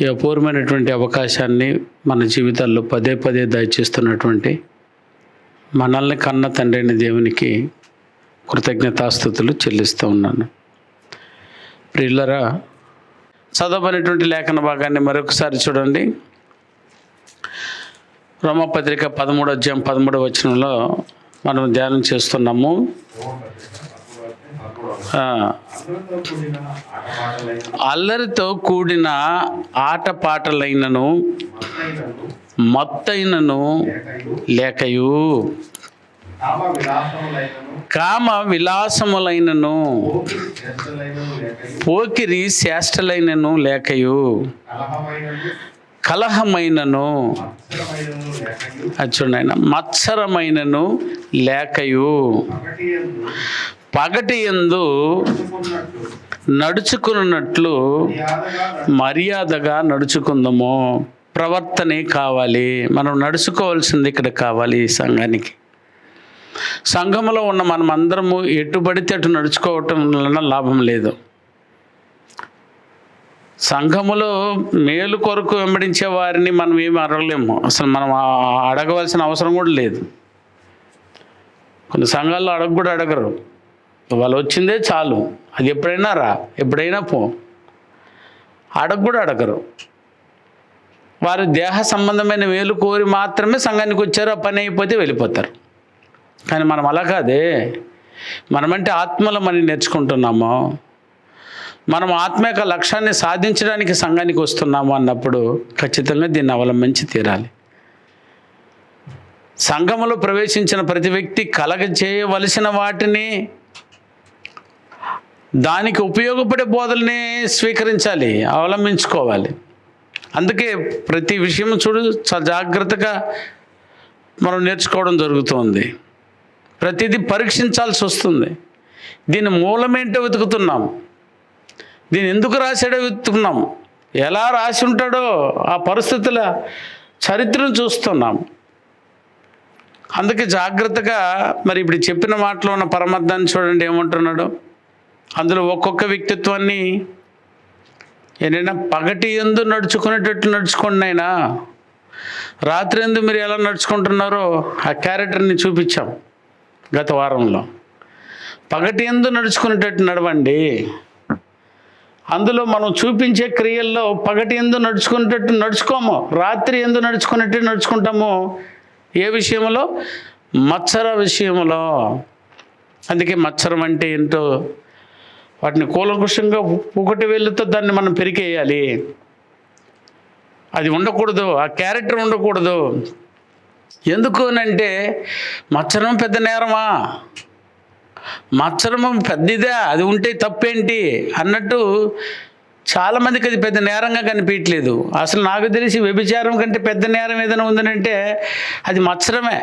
ఈ అపూర్వమైనటువంటి అవకాశాన్ని మన జీవితాల్లో పదే పదే దయచేస్తున్నటువంటి మనల్ని కన్న తండ్రి అయిన దేవునికి కృతజ్ఞతాస్తుతులు చెల్లిస్తూ ఉన్నాను. ప్రియులరా, చదవబడినటువంటి లేఖన భాగాన్ని మరొకసారి చూడండి. రోమపత్రిక 13వ అధ్యాయం 13వ వచనంలో మనం ధ్యానం చేస్తున్నాము. అల్లరితో కూడిన ఆటపాటలైనను మత్తైనను లేకయు, కామ విలాసములైనను పోకిరి చేష్టలైనను లేకయు, కలహమైనను చూడండి మత్సరమైనను లేకయు, పగటి యందు నడుచుకున్నట్లు మర్యాదగా నడుచుకుందాము. ప్రవర్తనే కావాలి, మనం నడుచుకోవాల్సింది ఇక్కడ కావాలి. ఈ సంఘానికి, సంఘంలో ఉన్న మనం అందరము ఎటు పడితే అటు నడుచుకోవటం వలన లాభం లేదు. సంఘములో మేలు కొరకు వెంబడించే వారిని మనం ఏమి అడగలేము, అసలు మనం అడగవలసిన అవసరం కూడా లేదు. కొన్ని సంఘాల్లో కూడా అడగరు, వాళ్ళు వచ్చిందే చాలు, అది ఎప్పుడైనా రా ఎప్పుడైనా పో, కూడా అడగరు. వారు దేహ సంబంధమైన మేలు కోరి మాత్రమే సంఘానికి వచ్చారు, ఆ పని అయిపోతే వెళ్ళిపోతారు. కానీ మనం అలా కాదే, మనమంటే ఆత్మలో మనం నేర్చుకుంటున్నాము, మనం ఆత్మ యొక్క లక్ష్యాన్ని సాధించడానికి సంఘానికి వస్తున్నాము అన్నప్పుడు ఖచ్చితంగా దీన్ని అవలంబించి తీరాలి. సంఘములో ప్రవేశించిన ప్రతి వ్యక్తి కలగజేయవలసిన వాటిని, దానికి ఉపయోగపడే బోధల్ని స్వీకరించాలి, అవలంబించుకోవాలి. అందుకే ప్రతి విషయం చాలా జాగ్రత్తగా మనం నేర్చుకోవడం జరుగుతుంది. ప్రతిదీ పరీక్షించాల్సి వస్తుంది. దీని మూలమేంటో వెతుకుతున్నాం, దీన్ని ఎందుకు రాశాడో వెతుకుతున్నాం, ఎలా రాసి ఉంటాడో ఆ పరిస్థితుల చరిత్రను చూస్తున్నాం. అందుకే జాగ్రత్తగా మరి ఇప్పుడు చెప్పిన మాటలో ఉన్న పరమార్థాన్ని చూడండి ఏమంటున్నాడు. అందులో ఒక్కొక్క వ్యక్తిత్వాన్ని ఏదైనా పగటి యందు నడుచుకునేటట్టు నడుచుకోండి, అయినా రాత్రి యందు మీరు ఎలా నడుచుకుంటున్నారో ఆ క్యారెక్టర్ని చూపించాం గత వారంలో. పగటి యందు నడుచుకునేటట్టు నడవండి. అందులో మనం చూపించే క్రియల్లో పగటి యందు నడుచుకునేటట్టు నడుచుకోము, రాత్రి యందు నడుచుకునేటట్టు నడుచుకుంటాము. ఏ విషయంలో? మత్సర విషయంలో. అందుకే మత్సరం అంటే ఏంటో వాటిని కూలంకుషంగా ఒకటి వేళ్ళతో దాన్ని మనం పెరికేయాలి. అది ఉండకూడదు, ఆ క్యారెక్టర్ ఉండకూడదు. ఎందుకు అంటే మత్సరం పెద్ద నేరమా, మత్సరము పెద్దదే, అది ఉంటే తప్పేంటి అన్నట్టు చాలామందికి అది పెద్ద నేరంగా కనిపించట్లేదు. అసలు నాకు తెలిసి వ్యభిచారం కంటే పెద్ద నేరం ఏదైనా ఉందనంటే అది మత్సరమే.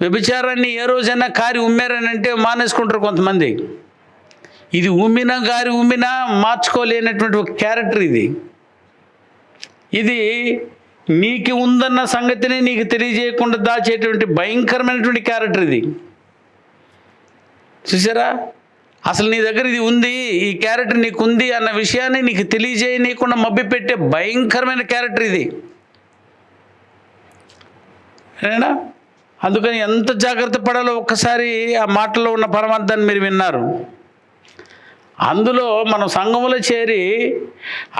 వ్యభిచారాన్ని ఏ రోజైనా కారి ఉమ్మారనంటే మానేసుకుంటారు కొంతమంది. ఇది ఉమ్మినా గారి ఉమ్మినా మార్చుకోలేనటువంటి ఒక క్యారెక్టర్ ఇది. ఇది నీకు ఉందన్న సంగతిని నీకు తెలియజేయకుండా దాచేటువంటి భయంకరమైనటువంటి క్యారెక్టర్ ఇది. చూసారా, అసలు నీ దగ్గర ఇది ఉంది, ఈ క్యారెక్టర్ నీకు ఉంది అన్న విషయాన్ని నీకు తెలియజేయనీయకుండా మభ్యపెట్టే భయంకరమైన క్యారెక్టర్ ఇది. ఏనా? అందుకని ఎంత జాగ్రత్త పడాలో ఒక్కసారి ఆ మాటలో ఉన్న పరమార్థాన్ని మీరు విన్నారు. అందులో మనం సంఘములో చేరి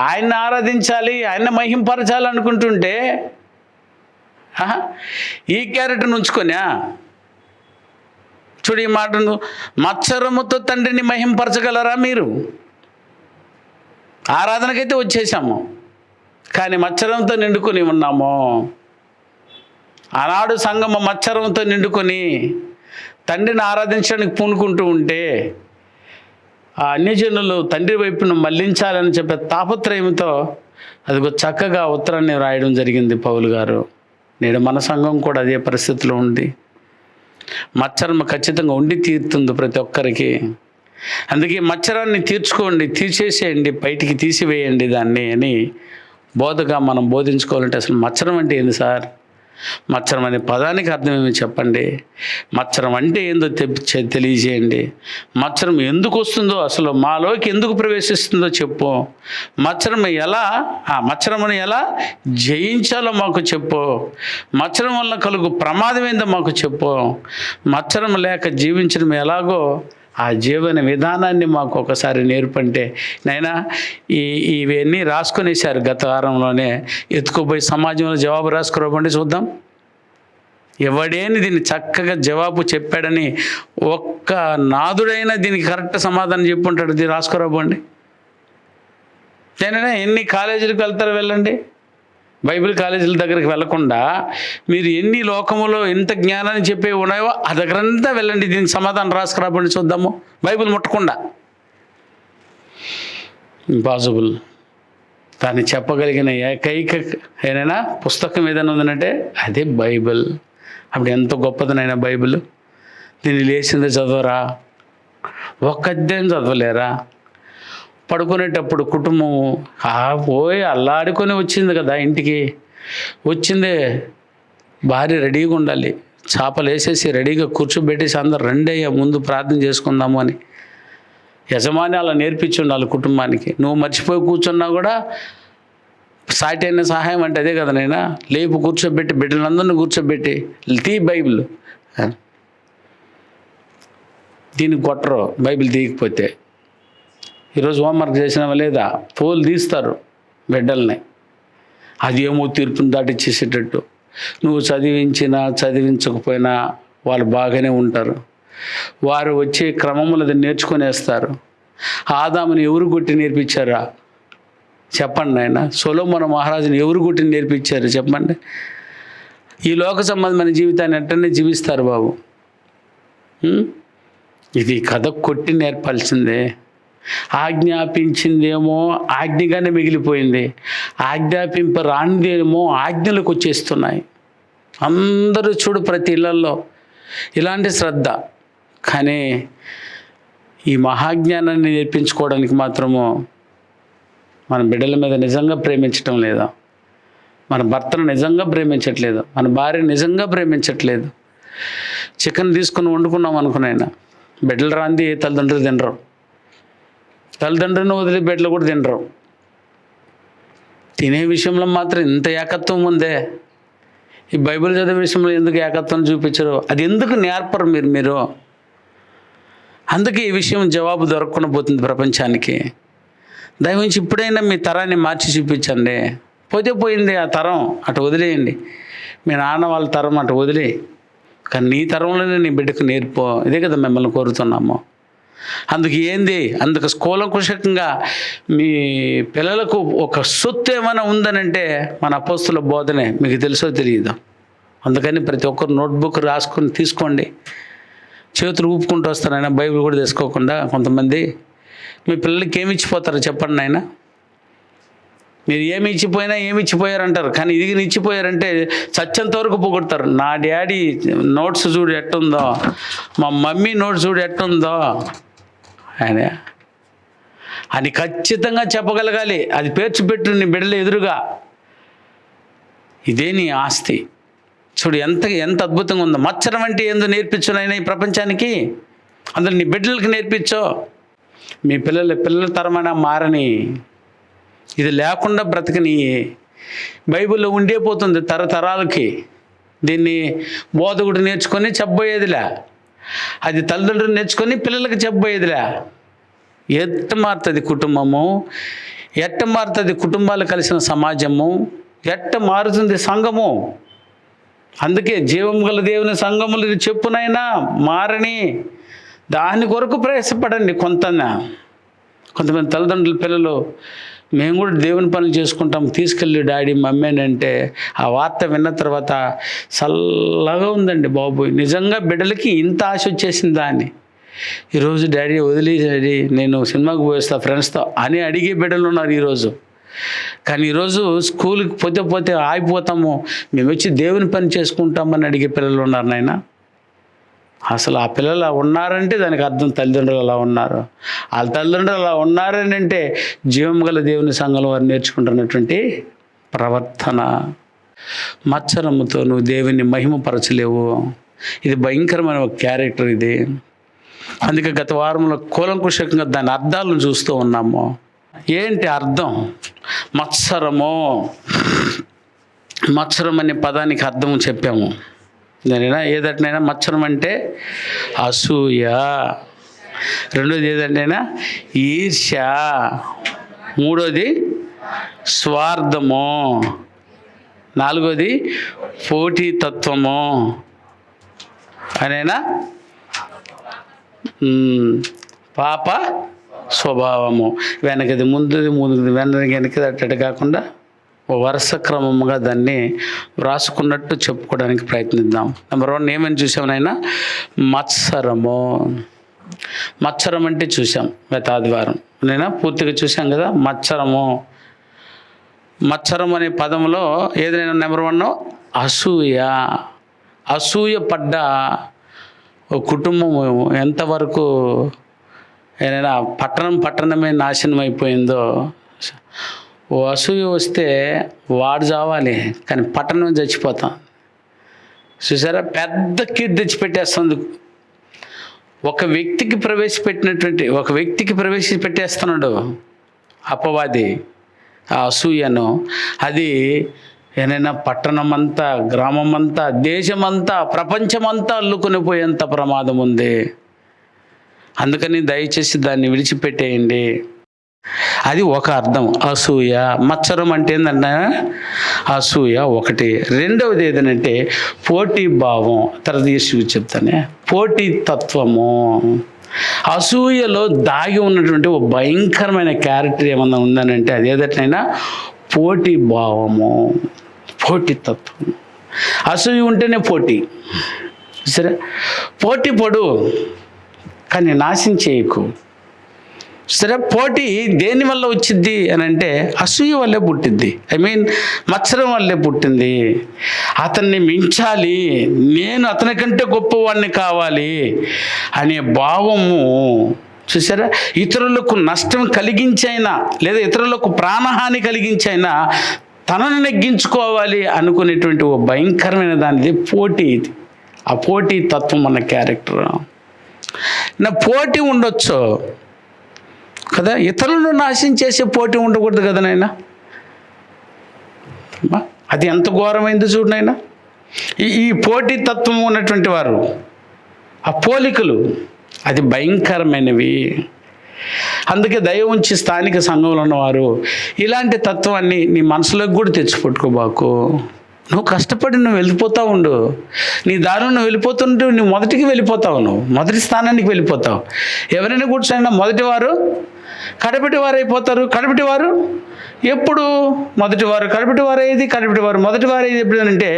ఆయన్ని ఆరాధించాలి, ఆయన్ని మహింపరచాలి అనుకుంటుంటే ఈ క్యారెక్టర్ని ఉంచుకొనా? చూడు ఈ మాటను, మత్సరముతో తండ్రిని మహింపరచగలరా మీరు? ఆరాధనకైతే వచ్చేసాము, కానీ మత్సరంతో నిండుకొని ఉన్నాము. ఆనాడు సంఘము మత్సరంతో నిండుకొని తండ్రిని ఆరాధించడానికి పూనుకుంటూ ఉంటే ఆ అన్యజనులు తండ్రి వైపును మళ్లించాలని చెప్పే తాపత్రయంతో అదిగో చక్కగా ఉత్తరాన్ని రాయడం జరిగింది పౌలు గారు. నేడు మన సంఘం కూడా అదే పరిస్థితిలో ఉంది. మత్సరం ఖచ్చితంగా ఉండి తీరుతుంది ప్రతి ఒక్కరికి. అందుకే మత్సరాన్ని తీర్చుకోండి, తీసేసేయండి, బయటికి తీసివేయండి దాన్ని అని బోధగా మనం బోధించుకోవాలంటే అసలు మత్సరం అంటే ఏంది సార్? మత్సరం అనే పదానికి అర్థం ఏమి చెప్పండి. మత్సరం అంటే ఏందో తెలియజేయండి. మత్సరం ఎందుకు వస్తుందో, అసలు మాలోకి ఎందుకు ప్రవేశిస్తుందో చెప్పు. మత్సరమును ఎలా జయించాలో మాకు చెప్పు. మత్సరం వల్ల కలుగు ప్రమాదం ఏందో మాకు చెప్పు. మత్సరం లేక జీవించడం ఎలాగో ఆ జీవన విధానాన్ని మాకు ఒకసారి నేర్పంటే నైనా ఇవన్నీ రాసుకొనేసారు గత వారంలోనే. ఎత్తుకుపోయి సమాజంలో జవాబు రాసుకురాబండి చూద్దాం. ఎవడేని దీన్ని చక్కగా జవాబు చెప్పాడని ఒక్క నాదుడైనా దీనికి కరెక్ట్ సమాధానం చెప్పుంటాడు. దీన్ని రాసుకురాబండి. నేనైనా ఎన్ని కాలేజీలకు వెళ్తారో వెళ్ళండి. బైబిల్ కాలేజీల దగ్గరికి వెళ్లకుండా మీరు ఎన్ని లోకములో ఎంత జ్ఞానాన్ని చెప్పేవి ఉన్నాయో ఆ దగ్గరంతా వెళ్ళండి. దీనికి సమాధానం రాసుకురాబడి చూద్దాము. బైబిల్ ముట్టకుండా. ఇంపాసిబుల్. దాన్ని చెప్పగలిగిన ఏకైక ఏదైనా పుస్తకం ఏదైనా ఉందనంటే అదే బైబిల్. అప్పుడు ఎంత గొప్పదనైనా బైబిల్. దీన్ని లేచింది చదవరా, ఒక్క అధ్యాయం చదవలేరా? పడుకునేటప్పుడు కుటుంబం పోయి అల్లాడుకొని వచ్చింది కదా ఇంటికి. వచ్చిందే భార్య రెడీగా ఉండాలి. చేపలు వేసేసి రెడీగా కూర్చోబెట్టేసి అందరు రెండయ్యా ముందు ప్రార్థన చేసుకుందాము అని యజమాని అలా నేర్పించి ఉండాలి కుటుంబానికి. నువ్వు మర్చిపోయి కూర్చున్నా కూడా సాటి అయిన సహాయం అంటే అదే కదా నైనా. లేపు కూర్చోబెట్టి బిడ్డలందరినీ కూర్చోబెట్టి తీ బైబిల్. దీనికి కొట్టరు బైబిల్ తీయకపోతే. ఈరోజు హోంవర్క్ చేసినావా లేదా తోలు తీస్తారు బిడ్డల్ని. అది ఏమో తీర్పుని దాటిచ్చేసేటట్టు. నువ్వు చదివించినా చదివించకపోయినా వాళ్ళు బాగానే ఉంటారు. వారు వచ్చే క్రమంలో అది నేర్చుకునేస్తారు. ఆదాముని ఎవరు కొట్టి నేర్పించారా చెప్పండి నాయన? సొలొమోను మహారాజుని ఎవరు కొట్టి నేర్పించారు చెప్పండి? ఈ లోక సంబంధమైన జీవితాన్ని ఎట్టనే జీవిస్తారు బాబు. ఇది కథ కొట్టి నేర్పాల్సిందే. ఆజ్ఞాపించిందేమో ఆజ్ఞగానే మిగిలిపోయింది. రానిదేమో ఆజ్ఞలకు వచ్చేస్తున్నాయి. అందరూ చూడు ప్రతి ఇళ్లలో ఇలాంటి శ్రద్ధ. కానీ ఈ మహాజ్ఞానాన్ని నేర్పించుకోవడానికి మాత్రము మన బిడ్డల మీద నిజంగా ప్రేమించటం లేదా? మన భర్తను నిజంగా ప్రేమించట్లేదు, మన భార్యను నిజంగా ప్రేమించట్లేదు. చికెన్ తీసుకుని వండుకున్నాం అనుకునైనా బిడ్డలు రాంది తల్లిదండ్రులు తినరు. తల్లిదండ్రులను వదిలి బిడ్డలు కూడా తినరు. తినే విషయంలో మాత్రం ఇంత ఏకత్వం ఉందే. ఈ బైబిల్ చదివే విషయంలో ఎందుకు ఏకత్వం చూపించరు? అది ఎందుకు నేర్పరు మీరు? అందుకే ఈ విషయం జవాబు దొరకకుండా పోతుంది ప్రపంచానికి. దయవించి ఇప్పుడైనా మీ తరాన్ని మార్చి చూపించండి. పోతే పోయింది ఆ తరం, అటు వదిలేయండి. మీ నాన్న వాళ్ళ తరం అటు వదిలే, కానీ నీ తరంలోనే నీ బిడ్డకు నేర్పో. ఇదే కదా మిమ్మల్ని కోరుతున్నాము. అందుకు కూలంకుషంగా మీ పిల్లలకు ఒక సొత్తు ఏమైనా ఉందనంటే మన అపోస్తుల బోధనే. మీకు తెలుసో తెలియదు. అందుకని ప్రతి ఒక్కరు నోట్బుక్ రాసుకొని తీసుకోండి. చేతులు ఊపుకుంటూ వస్తారైనా బైబిల్ కూడా తీసుకోకుండా కొంతమంది. మీ పిల్లలకి ఏమి ఇచ్చిపోతారో చెప్పండి నాయన? మీరు ఏమి ఇచ్చిపోయారంటారు, కానీ ఇది ఇచ్చిపోయారంటే చచ్చేంత వరకు పొగుడతారు. నా డాడీ నోట్స్ చూడు ఎట్టుందో, మా మమ్మీ నోట్స్ చూడు ఎట్టుందో అని ఖచ్చితంగా చెప్పగలగాలి. అది పేర్చిపెట్టు నీ బిడ్డల ఎదురుగా. ఇదే నీ ఆస్తి. చూడు ఎంత అద్భుతంగా ఉందో. మత్సరం అంటే ఏందో నేర్పించునైనా ఈ ప్రపంచానికి. అందులో నీ బిడ్డలకి నేర్పించో. మీ పిల్లల తరమైనా మారని, ఇది లేకుండా బ్రతకని. బైబిల్లో ఉండే పోతుంది తరతరాలకి. దీన్ని బోధకుడు నేర్చుకొని చెప్పబోయేదిలే, అది తల్లిదండ్రులు నేర్చుకొని పిల్లలకి చెప్పబోయేదిలే. ఎట్ట మారుతుంది కుటుంబము, ఎట్ట మారుతుంది కుటుంబాలు కలిసిన సమాజము, ఎట్ట మారుతుంది సంఘము. అందుకే జీవం గల దేవుని సంఘములు చెప్పునైనా మారని దాని కొరకు ప్రయాసపడండి. కొంతమంది తల్లిదండ్రుల పిల్లలు మేము కూడా దేవుని పనులు చేసుకుంటాం, తీసుకెళ్ళి డాడీ మమ్మీ అంటే ఆ వార్త విన్న తర్వాత చల్లగా ఉందండి బాబు. నిజంగా బిడ్డలకి ఇంత ఆశ వచ్చేసిందా అని. ఈరోజు డాడీ వదిలి డాడీ నేను సినిమాకి పోయేస్తా ఫ్రెండ్స్తో అని అడిగే బిడ్డలు ఉన్నారు ఈరోజు. కానీ ఈరోజు స్కూల్కి పోతే ఆగిపోతాము, మేము వచ్చి దేవుని పని చేసుకుంటామని అడిగే పిల్లలు ఉన్నారు నాయన. అసలు ఆ పిల్లలు అలా ఉన్నారంటే దానికి అర్థం తల్లిదండ్రులు అలా ఉన్నారు. వాళ్ళ తల్లిదండ్రులు అలా ఉన్నారని అంటే జీవం గల దేవుని సంఘంలో వారు నేర్చుకుంటున్నటువంటి ప్రవర్తన. మత్సరముతో నువ్వు దేవుని మహిమపరచలేవు. ఇది భయంకరమైన ఒక క్యారెక్టర్ ఇది. అందుకే గత వారంలో కూలంకుషంగా దాని అర్థాలను చూస్తూ ఉన్నాము. ఏంటి అర్థం? మత్సరం అనే పదానికి అర్థం చెప్పాము. దానినా ఏదటనైనా మత్సరం అంటే అసూయ, రెండోది ఏదంటేనా ఈర్ష్య, మూడోది స్వార్థము, నాలుగోది పోటీతత్వము అనేనా పాప స్వభావము. వెనకది ముందుది, ముందుది వెనకది అట్టటి కాకుండా వరుస క్రమముగా దాన్ని వ్రాసుకున్నట్టు చెప్పుకోవడానికి ప్రయత్నిద్దాం. నెంబర్ 1 ఏమని చూసామనైనా మత్సరం అంటే చూసాం గత ఆదివారం. నేనా పూర్తిగా చూసాం కదా. మత్సరం అనే పదంలో ఏదైనా నెంబర్ 1 అసూయ పడ్డ ఓ కుటుంబం ఎంతవరకు ఏదైనా పట్టణమే నాశనం అయిపోయిందో. ఓ అసూయ వస్తే వాడు చావాలి, కానీ పట్టణం చచ్చిపోతాం. చూసారా, పెద్ద కీర్తి తెచ్చిపెట్టేస్తుంది. ఒక వ్యక్తికి ప్రవేశపెట్టేస్తున్నాడు అపవాది ఆ అసూయను. అది ఏదైనా పట్టణమంతా, గ్రామమంతా, దేశమంతా, ప్రపంచమంతా అల్లుకొని పోయేంత ప్రమాదం ఉంది. అందుకని దయచేసి దాన్ని విడిచిపెట్టేయండి. అది ఒక అర్థం అసూయ. మత్సరం అంటే ఏంటంటే అసూయ ఒకటి. రెండవది ఏదనంటే పోటీ భావం. తర్వాత చెప్తానే పోటీ తత్వము. అసూయలో దాగి ఉన్నటువంటి ఒక భయంకరమైన క్యారెక్టర్ ఏమన్నా ఉందనంటే అది ఏదట్లయినా పోటీ భావము, పోటీతత్వం. అసూయ ఉంటేనే పోటీ. సరే, పోటీ పడు కానీ నాశనం చేయకు. సరే, పోటీ దేని వల్ల వచ్చింది అని అంటే అసూయ వల్లే పుట్టింది. మత్సరం వల్లే పుట్టింది. అతన్ని మించాలి, నేను అతని కంటే గొప్పవాడిని కావాలి అనే భావము. చూసారా, ఇతరులకు నష్టం కలిగించైనా లేదా ఇతరులకు ప్రాణహాని కలిగించైనా తనను నెగ్గించుకోవాలి అనుకునేటువంటి ఓ భయంకరమైన దానిది పోటీ. ఇది ఆ పోటీ తత్వం మన క్యారెక్టర్. నా పోటీ ఉండొచ్చు కదా, ఇతరులను నాశనం చేసే పోటీ ఉండకూడదు కదా నాయనా. అది ఎంత ఘోరమైంది చూడు నాయనా. ఈ పోటీ తత్వం ఉన్నటువంటి వారు, ఆ పోలికలు అది భయంకరమైనవి. అందుకే దయ ఉంచి స్థానిక సంఘంలో ఉన్నవారు ఇలాంటి తత్వాన్ని నీ మనసులోకి కూడా తెచ్చిపెట్టుకోబాకు. నువ్వు కష్టపడి నువ్వు వెళ్ళిపోతూ ఉండు. నీ దారిలో నువ్వు వెళ్ళిపోతుంటే నువ్వు మొదటికి వెళ్ళిపోతావు, నువ్వు మొదటి స్థానానికి వెళ్ళిపోతావు. ఎవరైనా కూర్చోండి, మొదటివారు కడపటివారు అయిపోతారు. కడపటివారు ఎప్పుడు మొదటివారు కడపటివారు అయ్యేది, కడపటివారు మొదటివారు అయ్యేది ఎప్పుడు అంటే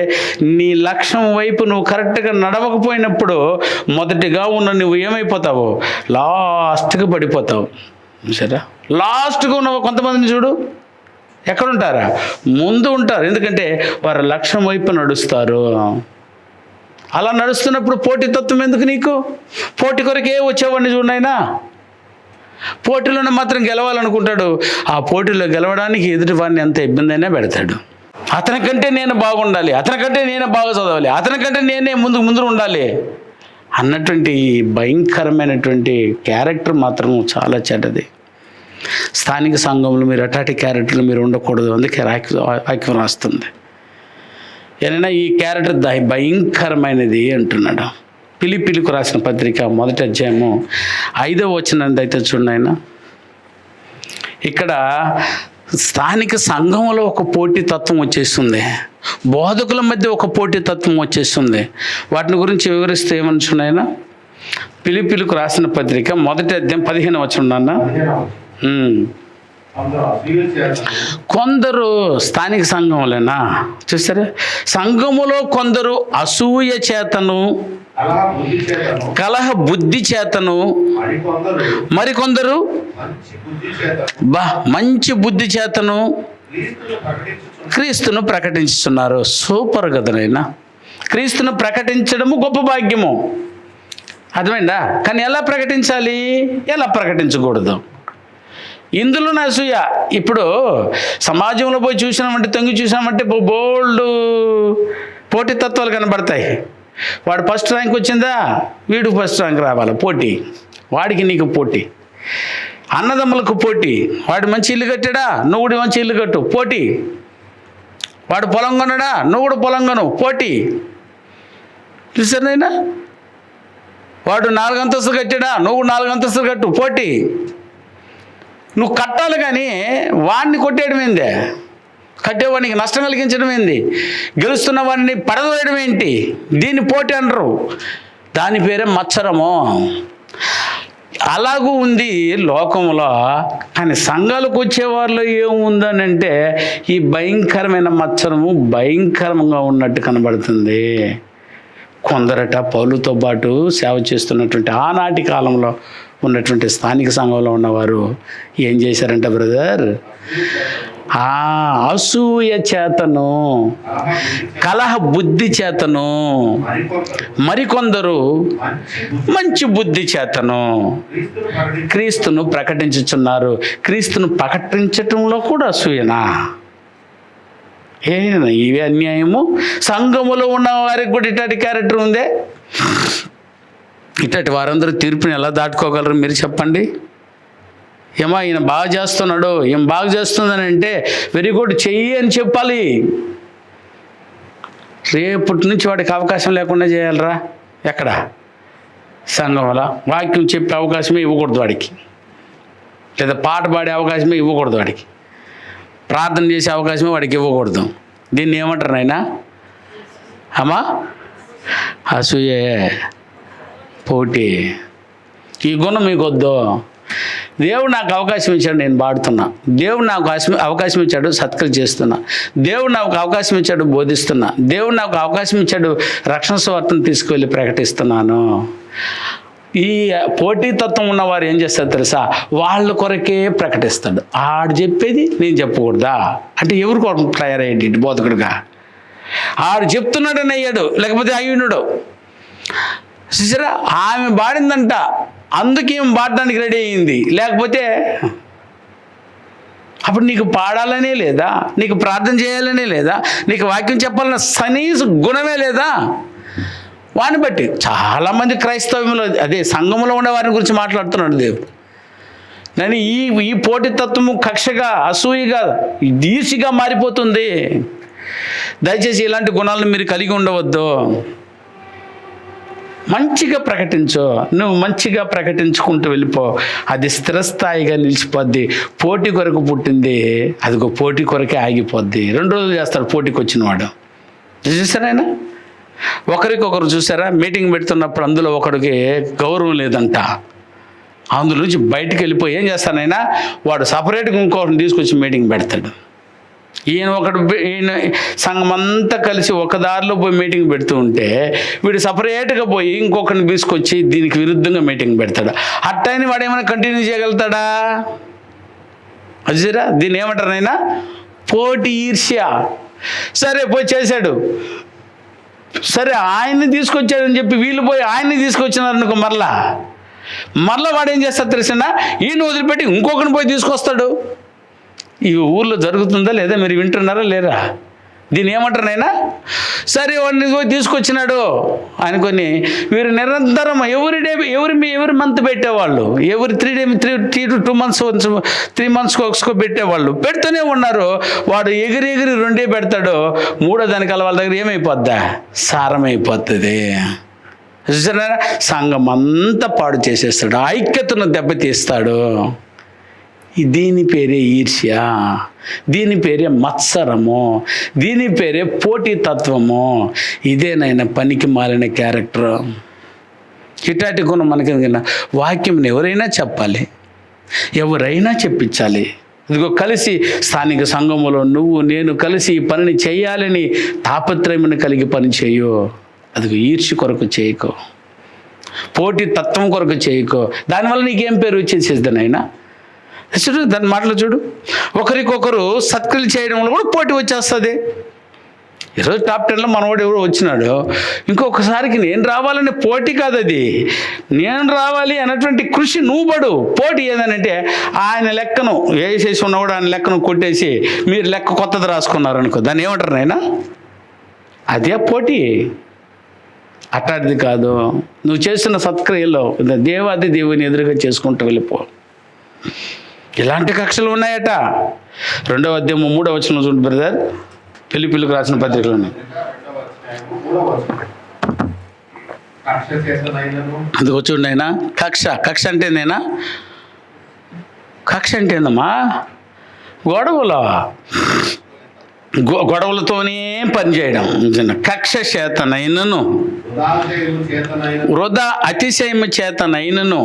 నీ లక్ష్యం వైపు నువ్వు కరెక్ట్గా నడవకపోయినప్పుడు మొదటిగా ఉన్న నువ్వు ఏమైపోతావు, లాస్ట్గా పడిపోతావు. సరే, లాస్ట్గా ఉన్న కొంతమందిని చూడు, ఎక్కడుంటారా, ముందు ఉంటారు. ఎందుకంటే వారు లక్ష్యం వైపు నడుస్తారు. అలా నడుస్తున్నప్పుడు పోటీతత్వం ఎందుకు నీకు? పోటీ కొరకే వచ్చేవాడిని చూడనైనా. పోటీలోనే మాత్రం గెలవాలనుకుంటాడు. ఆ పోటీలో గెలవడానికి ఎదుటి వాడిని ఎంత ఇబ్బంది అయినా పెడతాడు. అతనికంటే నేను బాగుండాలి, అతనికంటే నేనే బాగా చదవాలి, అతనికంటే నేనే ముందు ఉండాలి అన్నటువంటి భయంకరమైనటువంటి క్యారెక్టర్ మాత్రం చాలా చెడ్డది. స్థానిక సంఘంలో మీరు అటాటి క్యారెక్టర్లు మీరు ఉండకూడదు. అందుకే వాక్యం రాస్తుంది. ఏదైనా ఈ క్యారెక్టర్ భయంకరమైనది అంటున్నాడు. ఫిలిప్పీలకు రాసిన పత్రిక 1వ అధ్యాయము 5వ వచనం అయితే చూడండి. ఆయన ఇక్కడ స్థానిక సంఘంలో ఒక పోటీ తత్వం వచ్చేస్తుంది, బోధకుల మధ్య ఒక పోటీ తత్వం వచ్చేస్తుంది. వాటిని గురించి వివరిస్తే ఏమని చూడండి. ఫిలిప్పీలకు రాసిన పత్రిక 1వ అధ్యాయం 15వ వచనం నాన్న. కొందరు స్థానిక సంఘంలోనా చూస్తారా, సంఘములో కొందరు అసూయ చేతను, కలహ బుద్ధి చేతను, మరికొందరు మంచి బుద్ధి చేతను క్రీస్తును ప్రకటించుతున్నారు. సూపర్ కదనైనా. క్రీస్తును ప్రకటించడము గొప్ప భాగ్యము, అర్థమైందా? కానీ ఎలా ప్రకటించాలి, ఎలా ప్రకటించకూడదు? ఇందులోనే అసూయ. ఇప్పుడు సమాజంలో పోయి చూసినామంటే, తొంగి చూసినామంటే బోల్డ్ పోటీతత్వాలు కనబడతాయి. వాడు ఫస్ట్ ర్యాంక్ వచ్చిందా, వీడు ఫస్ట్ ర్యాంక్ రావాలి, పోటీ. వాడికి నీకు పోటీ. అన్నదమ్ములకు పోటీ. వాడు మంచి ఇల్లు కట్టాడా, నువ్వు కూడా మంచి ఇల్లు కట్టు, పోటీ. వాడు పొలం కొన్నాడా, నువ్వు కూడా పొలం కొను, పోటీ. చూసారైనా, వాడు 4 అంతస్తులు కట్టాడా, నువ్వు 4 అంతస్తులు కట్టు, పోటీ. నువ్వు కట్టాలి కానీ వాడిని కొట్టేయడం ఏంది, కట్టేవాడికి నష్టం కలిగించడం ఏంది, గెలుస్తున్న వాడిని పడదోయడం ఏంటి, దీన్ని పోటీ అనరు. దాని పేరే మత్సరము. అలాగూ ఉంది లోకంలో. కానీ సంఘాలకు వచ్చేవారిలో ఏముందనంటే ఈ భయంకరమైన మత్సరము భయంకరంగా ఉన్నట్టు కనబడుతుంది. కొందరట పౌలుతో పాటు సేవ చేస్తున్నటువంటి ఆనాటి కాలంలో ఉన్నటువంటి స్థానిక సంఘంలో ఉన్నవారు ఏం చేశారంట బ్రదర్, అసూయ చేతను, కలహ బుద్ధి చేతను, మరికొందరు మంచి బుద్ధి చేతను క్రీస్తును ప్రకటించుచున్నారు. క్రీస్తును ప్రకటించటంలో కూడా అసూయనా? ఇవే అన్యాయము. సంఘములో ఉన్న వారికి కూడా ఇట్లాంటి క్యారెక్టర్ ఉందే. ఇట్లాంటి వారందరూ తీర్పుని ఎలా దాటుకోగలరు మీరు చెప్పండి? ఏమో ఈయన బాగా చేస్తున్నాడు, ఏం బాగా చేస్తుందని అంటే వెరీ గుడ్, చెయ్యి అని చెప్పాలి. రేపటి నుంచి వాడికి అవకాశం లేకుండా చేయాలరా. ఎక్కడ? సంఘంలో వాక్యం చెప్పే అవకాశమే ఇవ్వకూడదు వాడికి, లేదా పాట పాడే అవకాశమే ఇవ్వకూడదు వాడికి, ప్రార్థన చేసే అవకాశమే వాడికి ఇవ్వకూడదు. దీన్ని ఏమంటారు నాయనా? అమ్మా, అసూయే, పోటీ. ఈ గుణం మీకు వద్దు. దేవుడు నాకు అవకాశం ఇచ్చాడు, నేను పాడుతున్నా. దేవుడు నాకు అవకాశం ఇచ్చాడు, సత్కృతి చేస్తున్నా. దేవుడు నాకు అవకాశం ఇచ్చాడు, బోధిస్తున్నా. దేవుడు నాకు అవకాశం ఇచ్చాడు, రక్షణ సువార్తను తీసుకువెళ్ళి ప్రకటిస్తున్నాను. ఈ పోటీతత్వం ఉన్నవారు ఏం చేస్తారు తెలుసా? వాళ్ళ కొరకే ప్రకటిస్తాడు. ఆడు చెప్పేది నేను చెప్పకూడదా అంటే ఎవరి కొరకు తయారయ్యాడు బోధకుడుగా? ఆడు చెప్తున్నాడని అయ్యాడు, లేకపోతే అయ్యున్నాడు. చూసారా, ఆమె పాడిందంట, అందుకే ఏం పాడడానికి రెడీ అయింది. లేకపోతే అప్పుడు నీకు పాడాలనే లేదా, నీకు ప్రార్థన చేయాలనే లేదా, నీకు వాక్యం చెప్పాలన్న కనీస గుణమే లేదా? వాడిని బట్టి చాలామంది క్రైస్తవంలో, అదే సంఘంలో ఉండే వారిని గురించి మాట్లాడుతున్నాడు దేవుడు. కానీ ఈ పోటీతత్వము కక్షగా, అసూయగా, ఈర్ష్యగా మారిపోతుంది. దయచేసి ఇలాంటి గుణాలను మీరు కలిగి ఉండవద్దు. మంచిగా ప్రకటించు, నువ్వు మంచిగా ప్రకటించుకుంటూ వెళ్ళిపో, అది స్థిరస్థాయిగా నిలిచిపోద్ది. పోటీ కొరకు పుట్టింది, అదిగో పోటీ కొరకే ఆగిపోద్ది. 2 రోజులు చేస్తాడు పోటీకి వచ్చినవాడు. చూసారైనా ఒకరికొకరు చూసారా, మీటింగ్ పెడుతున్నప్పుడు అందులో ఒకడికి గౌరవం లేదంట. అందులో నుంచి బయటికి వెళ్ళిపోయి ఏం చేస్తానైనా వాడు సపరేట్గా ఇంకొకరిని తీసుకొచ్చి మీటింగ్ పెడతాడు. ఈయన సంఘం అంతా కలిసి ఒక దారిలో పోయి మీటింగ్ పెడుతూ ఉంటే వీడు సపరేట్గా పోయి ఇంకొకరిని తీసుకొచ్చి దీనికి విరుద్ధంగా మీటింగ్ పెడతాడు. అట్టని వాడు ఏమైనా కంటిన్యూ చేయగలుగుతాడా? అజీరా, దీన్ని ఏమంటారు నాయనా? పోటీ, ఈర్ష్య. సరే పోయి చేశాడు, సరే ఆయన్ని తీసుకొచ్చాడని చెప్పి వీళ్ళు పోయి ఆయన్ని తీసుకొచ్చినారనుకో, మరలా వాడు ఏం చేస్తాడు తెలిసినా? ఈయన వదిలిపెట్టి ఇంకొకరిని పోయి తీసుకొస్తాడు. ఈ ఊర్లో జరుగుతుందా లేదా? మీరు వింటున్నారా లేరా? దీన్ని ఏమంటారు నాయనా? సరే వాడిని పోయి తీసుకొచ్చినాడు అనుకొని వీరు నిరంతరం ఎవరి మంత్ పెట్టేవాళ్ళు, ఎవరి 2 months 3 months ఒకసుకో పెట్టేవాళ్ళు, పెడుతూనే ఉన్నారు. వాడు ఎగిరి 2 పెడతాడు, 3వ దానికి వాళ్ళ దగ్గర ఏమైపోద్దా? సారమైపోతుంది. సంఘం అంతా పాడు చేసేస్తాడు, ఐక్యతను దెబ్బతీస్తాడు. దీని పేరే ఈర్ష్య, దీని పేరే మత్సరము, దీని పేరే పోటీతత్వము. ఇదేనైనా పనికి మాలిన క్యారెక్టర్. ఇట్లాంటి గుణం మనకి వాక్యం ఎవరైనా చెప్పాలి, ఎవరైనా చెప్పించాలి. ఇదిగో కలిసి స్థానిక సంఘములో నువ్వు నేను కలిసి ఈ పనిని చేయాలని తాపత్రయమును కలిగి పని చేయు. అదిగో ఈర్ష్య కొరకు చేయకో, పోటీ తత్వం కొరకు చేయకో. దానివల్ల నీకేం పేరు వచ్చేసేదనైనా చూడు, దాని మాటలు చూడు. ఒకరికొకరు సత్క్రియలు చేయడంలో కూడా పోటీ వచ్చేస్తుంది. ఈరోజు టాప్ 10లో మనవాడు ఎవరు వచ్చినాడు, ఇంకొకసారికి నేను రావాలనే పోటీ కాదు అది, నేను రావాలి అన్నటువంటి కృషి నువ్వు పడు. పోటీ ఏదనంటే ఆయన లెక్కను వేసేసి ఉన్నవాడు ఆయన లెక్కను కొట్టేసి మీరు లెక్క కొత్తది రాసుకున్నారు అనుకో, దాన్ని ఏమంటారు నాయనా? అదే పోటీ. అట్లాంటిది కాదు. నువ్వు చేస్తున్న సత్క్రియలో దేవాది దేవుని ఎదురుగా చేసుకుంటూ వెళ్ళిపో. ఇలాంటి కక్షలు ఉన్నాయట. 2వ అధ్యాయం 3వ వచనం చూడండి బ్రదర్, ఫిలిప్పీయులకు రాసిన పత్రికలోనే. అది చూడండి అయినా కక్ష అంటే నేనా? కక్ష అంటే ఏందమ్మా? గొడవలతోనే పనిచేయడం. కక్ష చేతనైనను వృధా అతిశయము చేతనైనను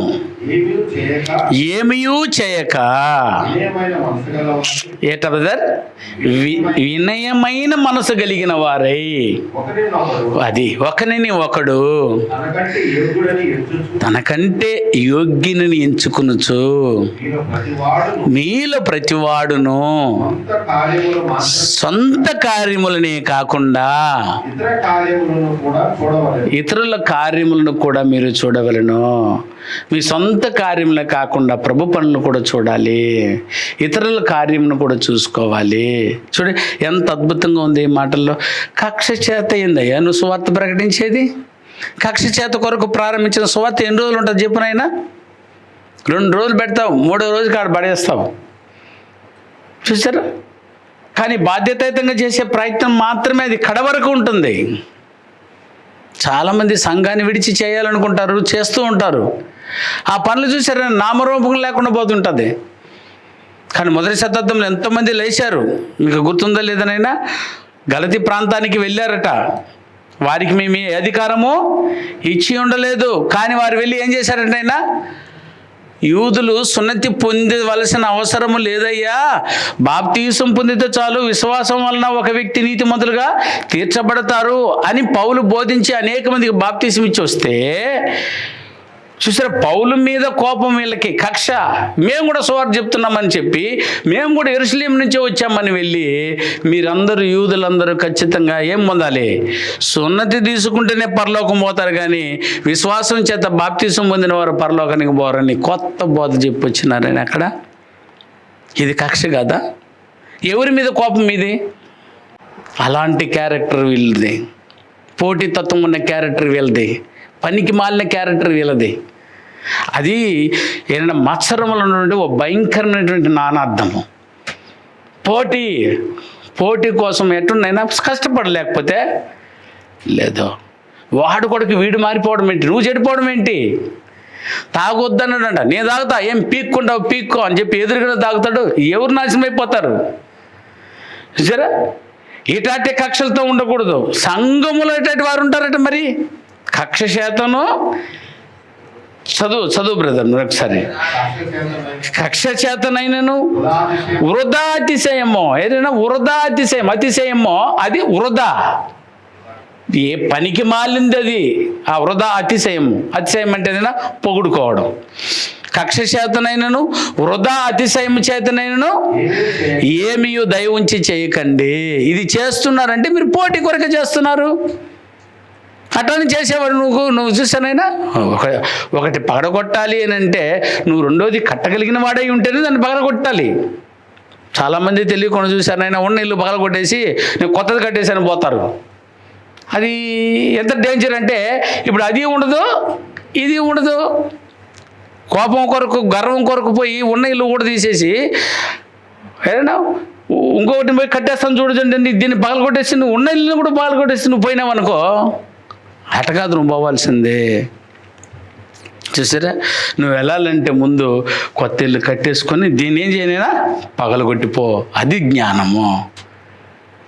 ఏమీ చేయక ఏట బ్రదర్ వినయమైన మనసు కలిగిన వారై, అది ఒకరిని ఒకడు తనకంటే యోగ్యుని ఎంచుకునుచు మీలో ప్రతివాడును సొంత కార్యములనే కాకుండా ఇతరుల కార్యములను కూడా మీరు చూడవలను. మీ సొంత కార్యములే కాకుండా ప్రభు పనులు కూడా చూడాలి, ఇతరుల కార్యములను కూడా చూసుకోవాలి. చూడండి ఎంత అద్భుతంగా ఉంది ఈ మాటల్లో. కక్ష చేత ఏందయ్యా నువ్వు సువార్త ప్రకటించేది? కక్ష చేత కొరకు ప్రారంభించిన సువార్త ఎన్ని రోజులు ఉంటుంది చెప్పు నాయనా? 2 రోజులు పెడతావు, 3వ రోజుకి ఆడ పడేస్తావు. చూసారా? కానీ బాధ్యతాయుతంగా చేసే ప్రయత్నం మాత్రమే అది కడవరకు ఉంటుంది. చాలామంది సంఘాన్ని విడిచి చేయాలనుకుంటారు, చేస్తూ ఉంటారు. ఆ పనులు చూసారా నామరూపం లేకుండా పోతుంటుంది. కానీ 1వ శతాబ్దంలో ఎంతోమంది లేచారు, మీకు గుర్తుందా లేదనైనా? గలతీ ప్రాంతానికి వెళ్ళారట. వారికి మేము ఏ అధికారము ఇచ్చి ఉండలేదు, కానీ వారు వెళ్ళి ఏం చేశారంటైనా? యూదులు సున్నతి పొందవలసిన అవసరము లేదయ్యా, బాప్తీసం పొందితే చాలు, విశ్వాసం వలన ఒక వ్యక్తి నీతిమంతులుగా తీర్చబడతారు అని పౌలు బోధించి అనేక మందికి బాప్తీసం ఇచ్చి వస్తే చూసారా, పౌలు మీద కోపం, వీళ్ళకి కక్ష. మేము కూడా సువార్త చెప్తున్నామని చెప్పి మేము కూడా యెరూషలేము నుంచే వచ్చామని వెళ్ళి మీరందరూ యూదులందరూ ఖచ్చితంగా ఏం పొందాలి? సున్నతి తీసుకుంటేనే పరలోకం పోతారు, కానీ విశ్వాసం చేత బాప్తీసం పొందిన వారు పరలోకానికి పోరని కొత్త బోధ చెప్పి వచ్చినారని అక్కడ. ఇది కక్ష కాదా? ఎవరి మీద కోపం ఇది? అలాంటి క్యారెక్టర్ వీళ్ళది, పోటీతత్వం ఉన్న క్యారెక్టర్ వీళ్ళది, పనికి మాలిన క్యారెక్టర్ వీళ్ళది. అది ఏదైనా మత్సరముల నుండి ఓ భయంకరమైనటువంటి నానార్థము. పోటీ కోసం ఎట్టునైనా కష్టపడలేకపోతే లేదు. వాడు కొడుకు వీడు మారిపోవడం ఏంటి, నువ్వు చెడిపోవడం ఏంటి? తాగొద్దన్నాడంట, నేను తాగుతా, ఏం పీక్కో అని చెప్పి ఎదురుగా తాగుతాడు. ఎవరు నాశనం అయిపోతారు సరే. ఇటాంటి కక్షలతో ఉండకూడదు. సంఘములో ఇటాంటి వారు ఉంటారట. మరి కక్ష చేతను చదువు బ్రదర్ ఒకసారి. కక్ష చేతనైనను వృధా అతిశయమో, ఏదైనా వృధా అతిశయమో అది వృధా, ఏ పనికి మాలింది అది. ఆ వృధా అతిశయం అంటే ఏదైనా పొగుడుకోవడం. కక్ష చేతనైనను వృధా అతిశయం చేతనైనను ఏమీ దయ ఉంచి చేయకండి. ఇది చేస్తున్నారంటే మీరు పోటీ కొరకు చేస్తున్నారు. అట్లని చేసేవాడు నువ్వు చూసానైనా ఒకటి పగడగొట్టాలి అని అంటే నువ్వు రెండోది కట్టగలిగిన వాడై ఉంటేనే దాన్ని పగలగొట్టాలి. చాలామంది తెలియకుండా చూసానైనా ఉన్న ఇల్లు పగలగొట్టేసి నేను కొత్తది కట్టేసాను పోతారు. అది ఎంత డేంజర్ అంటే ఇప్పుడు అది ఉండదు, ఇది ఉండదు. కోపం కొరకు, గర్వం కొరకు పోయి ఉన్న ఇల్లు కూడా తీసేసి ఏదైనా ఇంకొకటి పోయి కట్టేస్తాను చూడండి, దీన్ని పగలగొట్టేసి నువ్వు ఉన్న ఇల్లు కూడా పగలగొట్టేసి నువ్వు పోయినావు అనుకో, అట కాదు నువ్వు పోవాల్సిందే. చూసారా, నువ్వు వెళ్ళాలంటే ముందు కొత్త ఇల్లు కట్టేసుకొని దీన్ని ఏం చేయనైనా పగలగొట్టిపో. అది జ్ఞానము.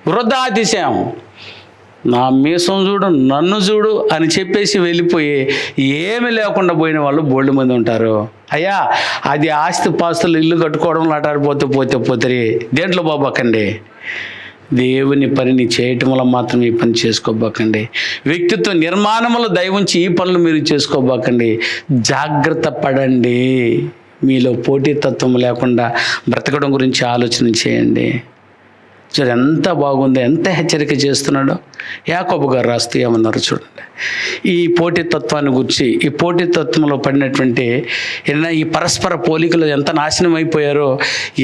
వృధా అతిశయం, నా మీసం చూడు, నన్ను చూడు అని చెప్పేసి వెళ్ళిపోయి ఏమి లేకుండా పోయిన వాళ్ళు బోల్డ్ మంది ఉంటారు. అయ్యా అది ఆస్తి పాస్తులు ఇల్లు కట్టుకోవడంలో పోతే దేంట్లో పోబాకండి. దేవుని పనిని చేయటం వల్ల మాత్రం ఈ పని చేసుకోబాకండి. వ్యక్తిత్వ నిర్మాణంలో దయవుంచి ఈ పనులు మీరు చేసుకోబాకండి. జాగ్రత్త పడండి. మీలో పోటీతత్వం లేకుండా బ్రతకడం గురించి ఆలోచన చేయండి. చూడు ఎంత బాగుందో, ఎంత హెచ్చరిక చేస్తున్నాడో. యాకోబు గారు రాస్తూ ఏమన్నారు చూడండి, ఈ పోటీతత్వాన్ని గురించి, ఈ పోటీతత్వంలో పడినటువంటి ఈ పరస్పర పోలికలు ఎంత నాశనం అయిపోయారో,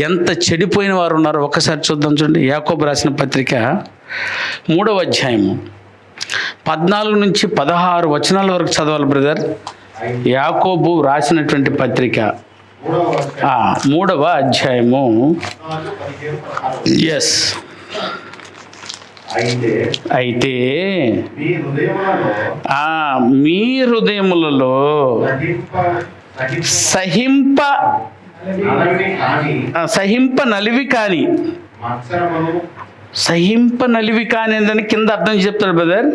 ఎంత చెడిపోయిన వారు ఉన్నారో ఒక్కసారి చూద్దాం. చూడండి, యాకోబు రాసిన పత్రిక 3వ అధ్యాయము 14 నుంచి 16 వచనాల వరకు చదవాలి బ్రదర్. యాకోబు రాసినటువంటి పత్రిక 3వ అధ్యాయము. ఎస్. అయితే మీ హృదయములలో సహింప నలివి కాని అని కింద అర్థం చెప్తాడు బ్రదర్.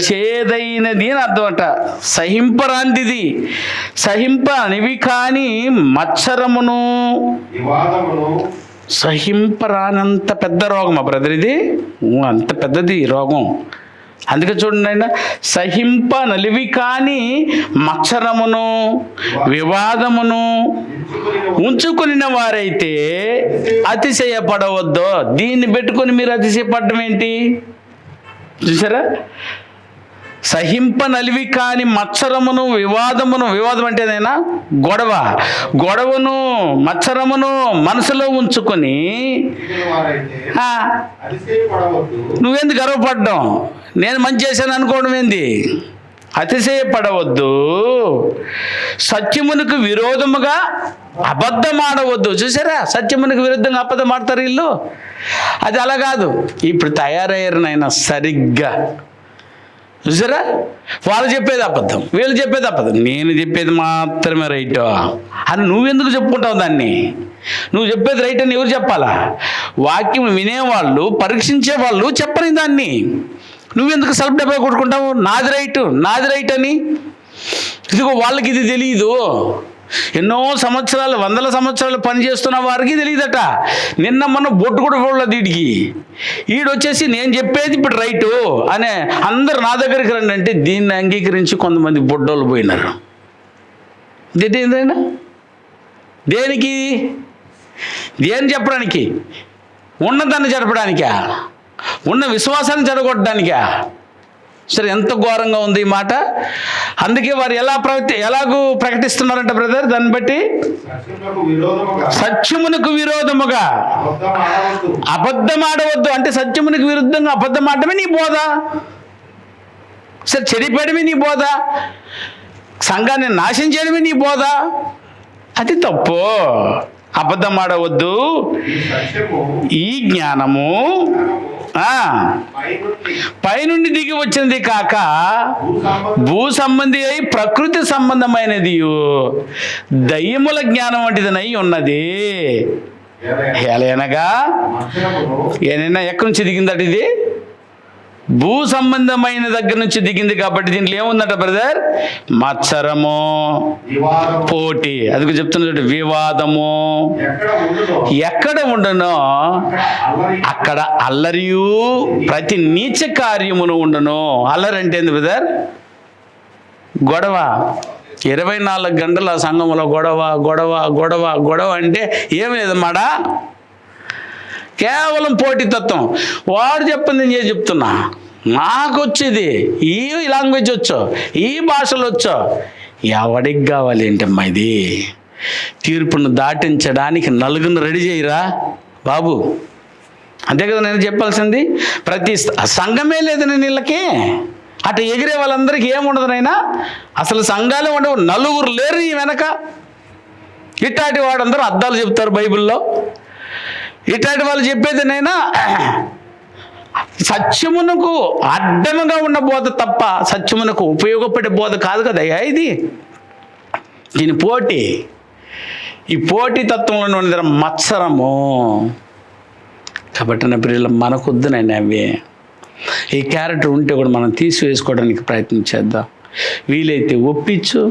చేదైనది అని అర్థం అట. సహింపరాంటిది, సహింపనివి కాని మత్సరమును. సహింపరానంత పెద్ద రోగమా బ్రదర్ ఇది? అంత పెద్దది రోగం. అందుకే చూడండి ఆయన, సహింప నలివి కాని మత్సరమును వివాదమును ఉంచుకుని వారైతే అతిశయపడవద్దు. దీన్ని పెట్టుకొని మీరు అతిశయపడడం ఏంటి? చూసారా? సహింప నలివి కాని మత్సరమును వివాదమును. వివాదం అంటేనైనా గొడవను మత్సరమును మనసులో ఉంచుకొని నువ్వెందుకు గర్వపడ్డం? నేను మంచి చేశాను అనుకోవడం ఏంది? అతిశయపడవద్దు. సత్యమునకు విరోధముగా అబద్ధమాడవద్దు. చూసారా? సత్యమునకు విరుద్ధంగా అబద్ధం ఆడతారు వీళ్ళు. అది అలా కాదు. ఇప్పుడు తయారయ్యారు నాయన సరిగ్గా. చూసారా? వాళ్ళు చెప్పేది అబద్ధం, వీళ్ళు చెప్పేది అబద్ధం, నేను చెప్పేది మాత్రమే రైట్ అని నువ్వెందుకు చెప్పుకుంటావు దాన్ని? నువ్వు చెప్పేది రైట్ అని ఎవరు చెప్పాలా? వాక్యం వినేవాళ్ళు, పరీక్షించే వాళ్ళు చెప్పని దాన్ని నువ్వెందుకు సెల్ఫ్ డబ్బా కొట్టుకుంటావు? నాది రైట్ అని. ఇదిగో వాళ్ళకి ఇది తెలియదు. ఎన్నో సంవత్సరాలు, 100 సంవత్సరాలు పనిచేస్తున్న వారికి తెలియదట. నిన్న మొన్న బొట్టు కూడా పోలేదు వీడికి. ఈడొచ్చేసి నేను చెప్పేది ఇప్పుడు రైటు అనే అందరు నా దగ్గరికి రండి అంటే దీన్ని అంగీకరించి కొంతమంది బొడ్డోళ్ళు పోయినారు. ఏంటంటే దేనికి? దేని చెప్పడానికి? ఉన్నదాన్ని జరపడానికా? ఉన్న విశ్వాసాన్ని జరగొట్టడానికా? సరే, ఎంత ఘోరంగా ఉంది ఈ మాట. అందుకే వారు ఎలాగూ ప్రకటిస్తున్నారంట బ్రదర్, దాన్ని బట్టి సత్యమునకు విరోధముగా అబద్ధం ఆడవద్దు. అంటే సత్యమునకు విరుద్ధంగా అబద్ధం ఆడమే నీ బోధ. సరే, చెడిపోయడమే నీ బోధ, సంఘాన్ని నాశనం చేయడమే నీ బోధ. అది తప్పు. అబద్ధం ఆడవద్దు. ఈ జ్ఞానము పైనుండి దిగి వచ్చినది కాక భూ సంబంధి అయి ప్రకృతి సంబంధమైనది దయ్యముల జ్ఞానం వంటిదనై ఉన్నది. ఎలాగనగా ఏనైనా ఎక్కడి నుంచి దిగిందట? ఇది భూ సంబంధమైన దగ్గర నుంచి దిగింది కాబట్టి దీంట్లో ఏముందట బ్రదర్? మత్సరము, పోటీ. అది చెప్తున్నట్టు వివాదము ఎక్కడ ఉండునో అక్కడ అల్లరియు ప్రతి నీచ కార్యమును ఉండును. అల్లరి అంటే ఏంది బ్రదర్? గొడవ. 24 గంటల సంఘంలో గొడవ అంటే ఏం లేదన్నమాట. కేవలం పోటీతత్వం. వాడు చెప్పింది నేను చెప్తున్నా, నాకు వచ్చేది ఈ లాంగ్వేజ్ వచ్చో, ఈ భాషలు వచ్చో, ఎవడికి కావాలి ఏంటమ్మా ఇది? తీర్పును దాటించడానికి నలుగురిని రెడీ చేయరా బాబు. అంతే కదా నేను చెప్పాల్సింది. ప్రతి సంఘమే లేదు నేను వీళ్ళకి. అటు ఎగిరే వాళ్ళందరికీ ఏముండదు నైనా, అసలు సంఘాలే ఉండవు, నలుగురు లేరు ఈ వెనక. ఇట్లాంటి వాడందరూ అద్దాలు చెప్తారు బైబిల్లో. ఇట్లాంటి వాళ్ళు చెప్పేదినైనా సత్యమునకు అడ్డముగా ఉన్న బోధ తప్ప సత్యమునకు ఉపయోగపడే బోధ కాదు కదయ్యా ఇది. దీని పోటీ, ఈ పోటీ తత్వంలో ఉన్న మత్సరము. కాబట్టి నా ప్రియుల మనకొద్దునైనా అవి. ఈ క్యారెక్టర్ ఉంటే కూడా మనం తీసివేసుకోవడానికి ప్రయత్నం చేద్దాం. వీలైతే ఒప్పించు,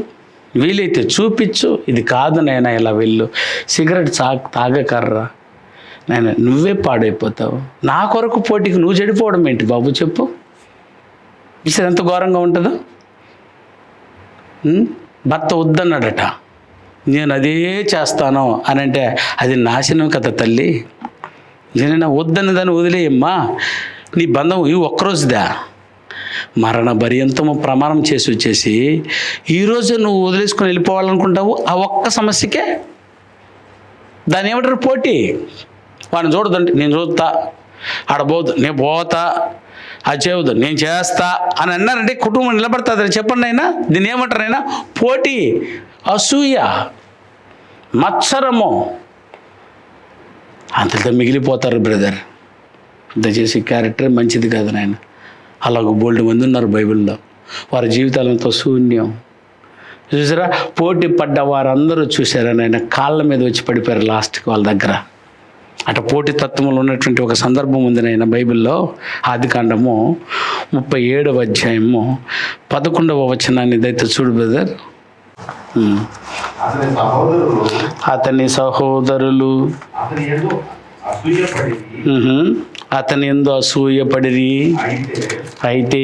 వీలైతే చూపించు. ఇది కాదు నైనా ఇలా వెళ్ళు, సిగరెట్ తాగకర్రా నాయన, నువ్వే పాడైపోతావు. నా కొరకు పోటీకి నువ్వు చెడిపోవడం ఏంటి బాబు చెప్పు. ఇసలు ఎంత ఘోరంగా ఉంటుందో. భర్త వద్దన్నాడట, నేను అదే చేస్తాను అని అంటే అది నాశనం కదా తల్లి. నేనైనా వద్దని దాన్ని వదిలేయమ్మా, నీ బంధం ఈ ఒక్కరోజుదా, మరణ పర్యంతము ప్రమాణం చేసి వచ్చేసి ఈరోజు నువ్వు వదిలేసుకొని వెళ్ళిపోవాలనుకుంటావు. ఆ ఒక్క సమస్యకే దాన్ని ఏమంటారు? పోటీ. వాడిని చూడదంటే నేను చూస్తా, ఆడబోదు నేను పోతా, అది చేయవద్దు నేను చేస్తా అని అన్నారంటే కుటుంబం నిలబడుతుంది. చెప్పండి అయినా దీన్ని ఏమంటారు? అయినా పోటీ, అసూయ, మత్సరము, అంతతో మిగిలిపోతారు బ్రదర్. దయచేసి క్యారెక్టర్ మంచిది కాదు నాయన. అలాగ బోల్డ్ మంది ఉన్నారు బైబిల్లో, వారి జీవితాలంతో శూన్యం. చూసారా, పోటీ పడ్డ వారందరూ చూసారా నాయన, కాళ్ళ మీద వచ్చి పడిపోయారు లాస్ట్కి వాళ్ళ దగ్గర. అటు పోటీ తత్వంలో ఉన్నటువంటి ఒక సందర్భం ఉంది నాయన బైబిల్లో. ఆదికాండము 37వ అధ్యాయము 11వ వచనాన్ని దయతో చూడు బ్రదర్. అతని సహోదరులు అతని యందు అసూయపడిరి. అయితే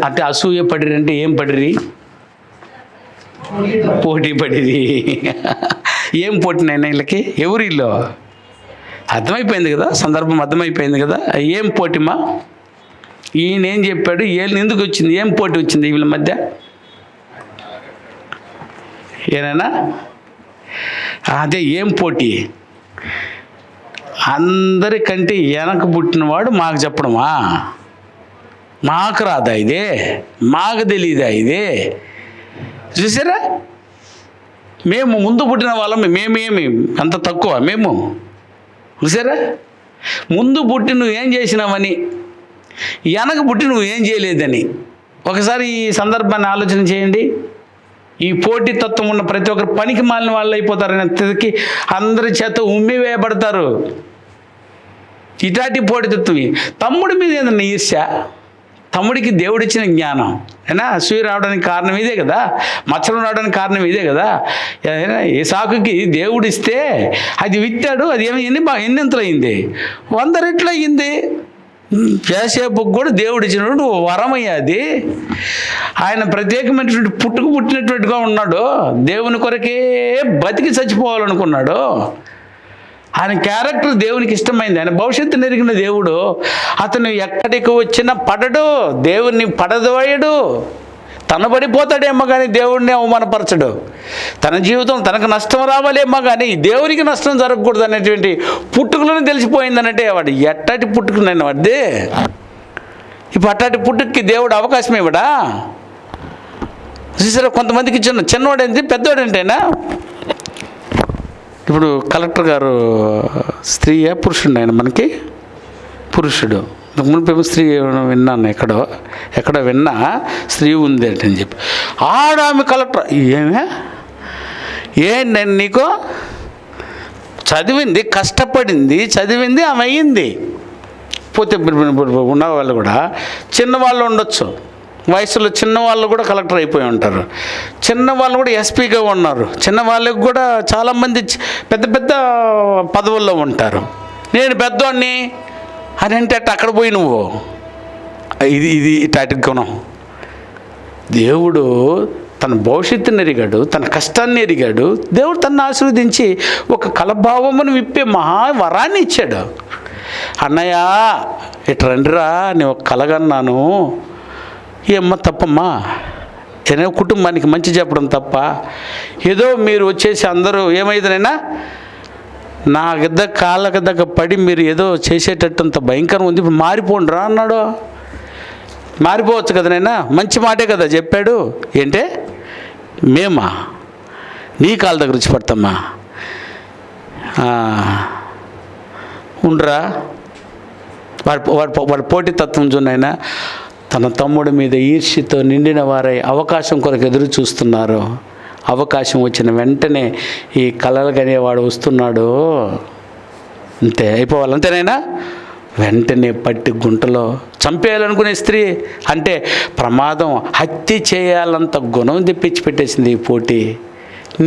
అంటే అసూయపడిరి అంటే ఏం పడిరి? పోటీ పడిరి. ఏం పోటీనైనా వీళ్ళకి? ఎవరు వీళ్ళు? అర్థమైపోయింది కదా, సందర్భం అర్థమైపోయింది కదా. ఏం పోటీమా? ఈయన ఏం చెప్పాడు? వీళ్ళని ఎందుకు వచ్చింది? ఏం పోటీ వచ్చింది వీళ్ళ మధ్య? ఏనైనా అదే ఏం పోటీ? అందరికంటే వెనక పుట్టినవాడు మాకు చెప్పడమా? మాకు రాదా ఇదే? మాకు తెలీదా ఇదే? చూసారా, మేము ముందు పుట్టిన వాళ్ళం, మేమేమి అంత తక్కువ మేము? చూసారా, ముందు పుట్టి నువ్వు ఏం చేసినావని, వెనక పుట్టి నువ్వు ఏం చేయలేదని. ఒకసారి ఈ సందర్భాన్ని ఆలోచన చేయండి. ఈ పోటీతత్వం ఉన్న ప్రతి ఒక్కరు పనికి మాలిన వాళ్ళు అయిపోతారని తిరిగి అందరి చేత ఉమ్మి వేయబడతారు. ఇట్లాంటి పోటీతత్వం. తమ్ముడి మీద ఏదన్నా ఈర్ష్య, తమ్ముడికి దేవుడిచ్చిన జ్ఞానం అయినా అసూయ రావడానికి కారణం ఇదే కదా, మచ్చలు రావడానికి కారణం ఇదే కదా. ఇసాకుకి దేవుడిస్తే అది విత్తాడు, అది ఎన్నింతలు అయింది? 100 రెట్లు అయ్యింది. యోసేపుకు కూడా దేవుడు ఇచ్చినటువంటి వరమయ్యా అది. ఆయన ప్రత్యేకమైనటువంటి పుట్టినటువంటిగా ఉన్నాడు. దేవుని కొరకే బతికి చచ్చిపోవాలనుకున్నాడు. ఆయన క్యారెక్టర్ దేవునికి ఇష్టమైంది. ఆయన భవిష్యత్తు నెరిగిన దేవుడు. అతను ఎక్కడికి వచ్చినా పడడు, దేవుణ్ణి పడదోయడు. తను పడిపోతాడేమో కానీ దేవుడిని అవమానపరచడు. తన జీవితం తనకు నష్టం రావాలేమో కానీ దేవునికి నష్టం జరగకూడదు అనేటువంటి పుట్టుకలను తెలిసిపోయిందనంటే వాడు ఎట్టటి పుట్టుకునైనా వాడిది. ఇప్పుడు అట్టటి పుట్టుకి దేవుడు అవకాశం ఇవ్వడా? చూసారా, కొంతమందికి చిన్నవాడేంటి పెద్దవాడంటేనా? ఇప్పుడు కలెక్టర్ గారు స్త్రీయా పురుషుడు? ఆయన మనకి పురుషుడు. మునిపేమో స్త్రీ విన్నాను, ఎక్కడో విన్నా స్త్రీ ఉంది అని చెప్పి. ఆమె కలెక్టర్. నేను నీకు చదివింది, కష్టపడింది, చదివింది ఆమె అయ్యింది. పోతే ఉన్నవాళ్ళు కూడా చిన్నవాళ్ళు ఉండొచ్చు, వయసులో చిన్నవాళ్ళు కూడా కలెక్టర్ అయిపోయి ఉంటారు. చిన్నవాళ్ళు కూడా ఎస్పీగా ఉన్నారు. చిన్నవాళ్ళకి కూడా చాలామంది పెద్ద పెద్ద పదవుల్లో ఉంటారు. నేను పెద్దవాడిని అని అంటే అక్కడ పోయి నువ్వు ఇది ఇటాటి గుణం. దేవుడు తన భవిష్యత్తుని ఎరిగాడు, తన కష్టాన్ని ఎరిగాడు. దేవుడు తనను ఆశీర్వదించి ఒక కలభావమును విప్పే మహావరాన్ని ఇచ్చాడు. అన్నయ్య ఇటు రండిరా, నేను ఒక కలగన్నాను. ఏమ్మా తప్పమ్మా? ఏదో కుటుంబానికి మంచి చెప్పడం తప్ప, ఏదో మీరు వచ్చేసి అందరూ ఏమైందనైనా నా కాళ్ళ దగ్గర పడి మీరు ఏదో చేసేటట్టంత భయంకరం ఉంది, ఇప్పుడు మారిపోండిరా అన్నాడు. మారిపోవచ్చు కదా నైనా, మంచి మాటే కదా చెప్పాడు. ఏంటే మేమా నీ కాళ్ళ దగ్గర వచ్చి పడతామా? ఉండరా. వాడి పోటీతత్వం చూనైనా తన తమ్ముడి మీద ఈర్ష్యతో నిండిన వారై అవకాశం కొరకు ఎదురు చూస్తున్నారు. అవకాశం వచ్చిన వెంటనే ఈ కలలు కనేవాడు వస్తున్నాడు, అంతే అయిపోవాలి. అంతేనైనా వెంటనే పట్టి గుంటలో చంపేయాలనుకునే స్త్రీ అంటే ప్రమాదం, హత్య చేయాలంత గుణం తెప్పించి పెట్టేసింది ఈ పోటీ.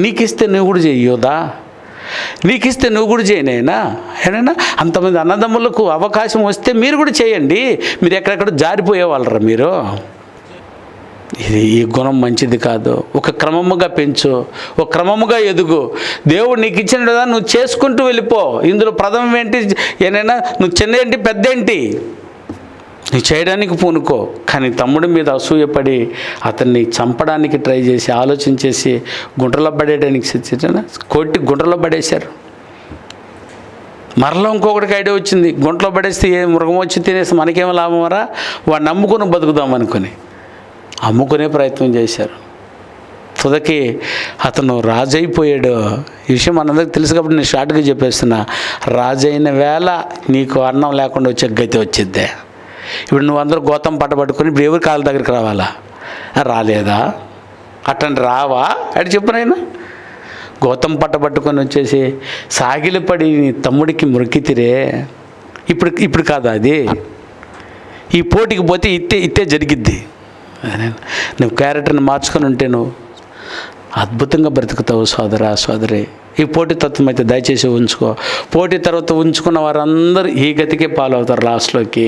నీకిస్తే నువ్వు కూడా చెయ్యోదా? నీకిస్తే నువ్వు కూడా చేయనైనా ఏనైనా? అంతమంది అన్నదమ్ములకు అవకాశం వస్తే మీరు కూడా చేయండి. మీరు ఎక్కడెక్కడ జారిపోయేవాళ్ళరా మీరు? ఈ గుణం మంచిది కాదు. ఒక క్రమముగా పెంచు, ఒక క్రమముగా ఎదుగు. దేవుడు నీకు ఇచ్చిన కదా నువ్వు చేసుకుంటూ వెళ్ళిపో. ఇందులో ప్రథమం ఏంటి? ఏనైనా నువ్వు చిన్న ఏంటి పెద్ద ఏంటి నువ్వు చేయడానికి పూనుకో. కానీ తమ్ముడి మీద అసూయపడి అతన్ని చంపడానికి ట్రై చేసి ఆలోచించేసి గుంటలో పడేయడానికి కొట్టి గుంటలో పడేశారు. మరలా ఇంకొకటికి ఐడియా వచ్చింది, గుంటలో పడేస్తే ఏ మృగం వచ్చి తినేసి మనకేమో లాభమరా, వాడిని నమ్ముకుని బతుకుదాం అనుకుని అమ్ముకునే ప్రయత్నం చేశారు. తుదకి అతను రాజైపోయాడు. ఈ విషయం మనందరికి తెలుసు కాబట్టి నేను షార్ట్గా చెప్పేస్తున్నా. రాజైన వేళ నీకు అన్నం లేకుండా వచ్చే గతి వచ్చిద్దే. ఇప్పుడు నువ్వు అందరూ గోతం పట్టబట్టుకొని ఇప్పుడు ఎవరి కాళ్ళ దగ్గరికి రావాలా? రాలేదా? అట్టండి రావా అటు చెప్పనైనా గోతం పట్టబట్టుకొని వచ్చేసి సాగిలపడి నీ తమ్ముడికి మురికితిరే. ఇప్పుడు కాదా అది? ఈ పోటీకి పోతే ఇట్టే జరిగిద్ది. నువ్వు క్యారెక్టర్ని మార్చుకొని ఉంటే నువ్వు అద్భుతంగా బ్రతుకుతావు సోదరా సోదరి. ఈ పోటీతత్వం అయితే దయచేసి ఉంచుకో. పోటీ తర్వాత ఉంచుకున్న వారందరూ ఈ గతికే పాలవుతారు లాస్ట్లోకి.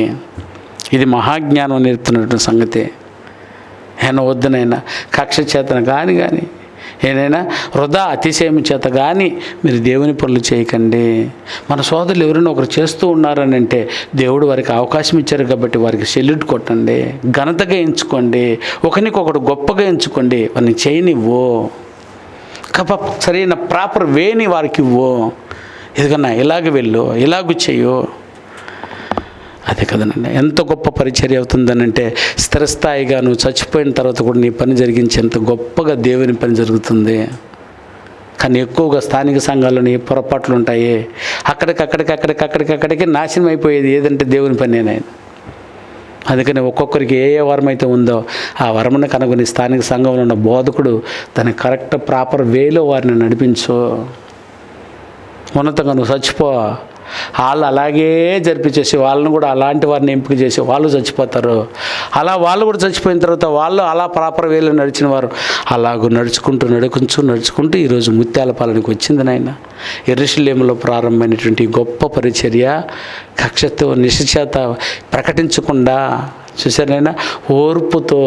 ఇది మహాజ్ఞానం నేర్పుతున్నటువంటి సంగతి. ఏమైనా వద్దునైనా కక్ష చేతన కానీ ఏదైనా వృధా అతిశయం చేత కానీ మీరు దేవుని పనులు చేయకండి. మన సోదరులు ఎవరైనా ఒకరు చేస్తూ ఉన్నారని అంటే దేవుడు వారికి అవకాశం ఇచ్చారు కాబట్టి వారికి సెల్యూట్ కొట్టండి, ఘనతగా ఎంచుకోండి, ఒకరికొకడు గొప్పగా ఎంచుకోండి. వారిని చేయనివ్వు, సరైన ప్రాపర్ వేని వారికి ఇవ్వు. ఎదుగన్నా ఇలాగ వెళ్ళు, ఇలాగ చెయ్యు. అదే కదనండి ఎంత గొప్ప పరిచర్య అవుతుందనంటే స్థిరస్థాయిగా నువ్వు చచ్చిపోయిన తర్వాత కూడా నీ పని జరిగించేంత గొప్పగా దేవుని పని జరుగుతుంది. కానీ ఎక్కువగా స్థానిక సంఘాల్లోని పొరపాట్లు ఉంటాయి. అక్కడికి నాశనం అయిపోయేది ఏదంటే దేవుని పనేనా. అందుకని ఒక్కొక్కరికి ఏ వరం అయితే ఉందో ఆ వరమును కనుగొని స్థానిక సంఘంలో ఉన్న బోధకుడు దాన్ని కరెక్ట్ ప్రాపర్ వేలో వారిని నడిపించు. ఉన్నతంగా నువ్వు చచ్చిపో. వాళ్ళు అలాగే జరిపించేసి వాళ్ళని కూడా అలాంటి వారిని ఎంపిక చేసి వాళ్ళు చచ్చిపోతారు. అలా వాళ్ళు కూడా చచ్చిపోయిన తర్వాత వాళ్ళు అలా ప్రాపర్ వేలో నడిచిన వారు అలాగూ నడుచుకుంటూ ఈరోజు ముత్యాల పాలనకి వచ్చింది నాయన. యెరూషలేములో ప్రారంభమైనటువంటి గొప్ప పరిచర్య కక్షతో నిశ్చేత ప్రకటించకుండా చూసారైనా ఓర్పుతో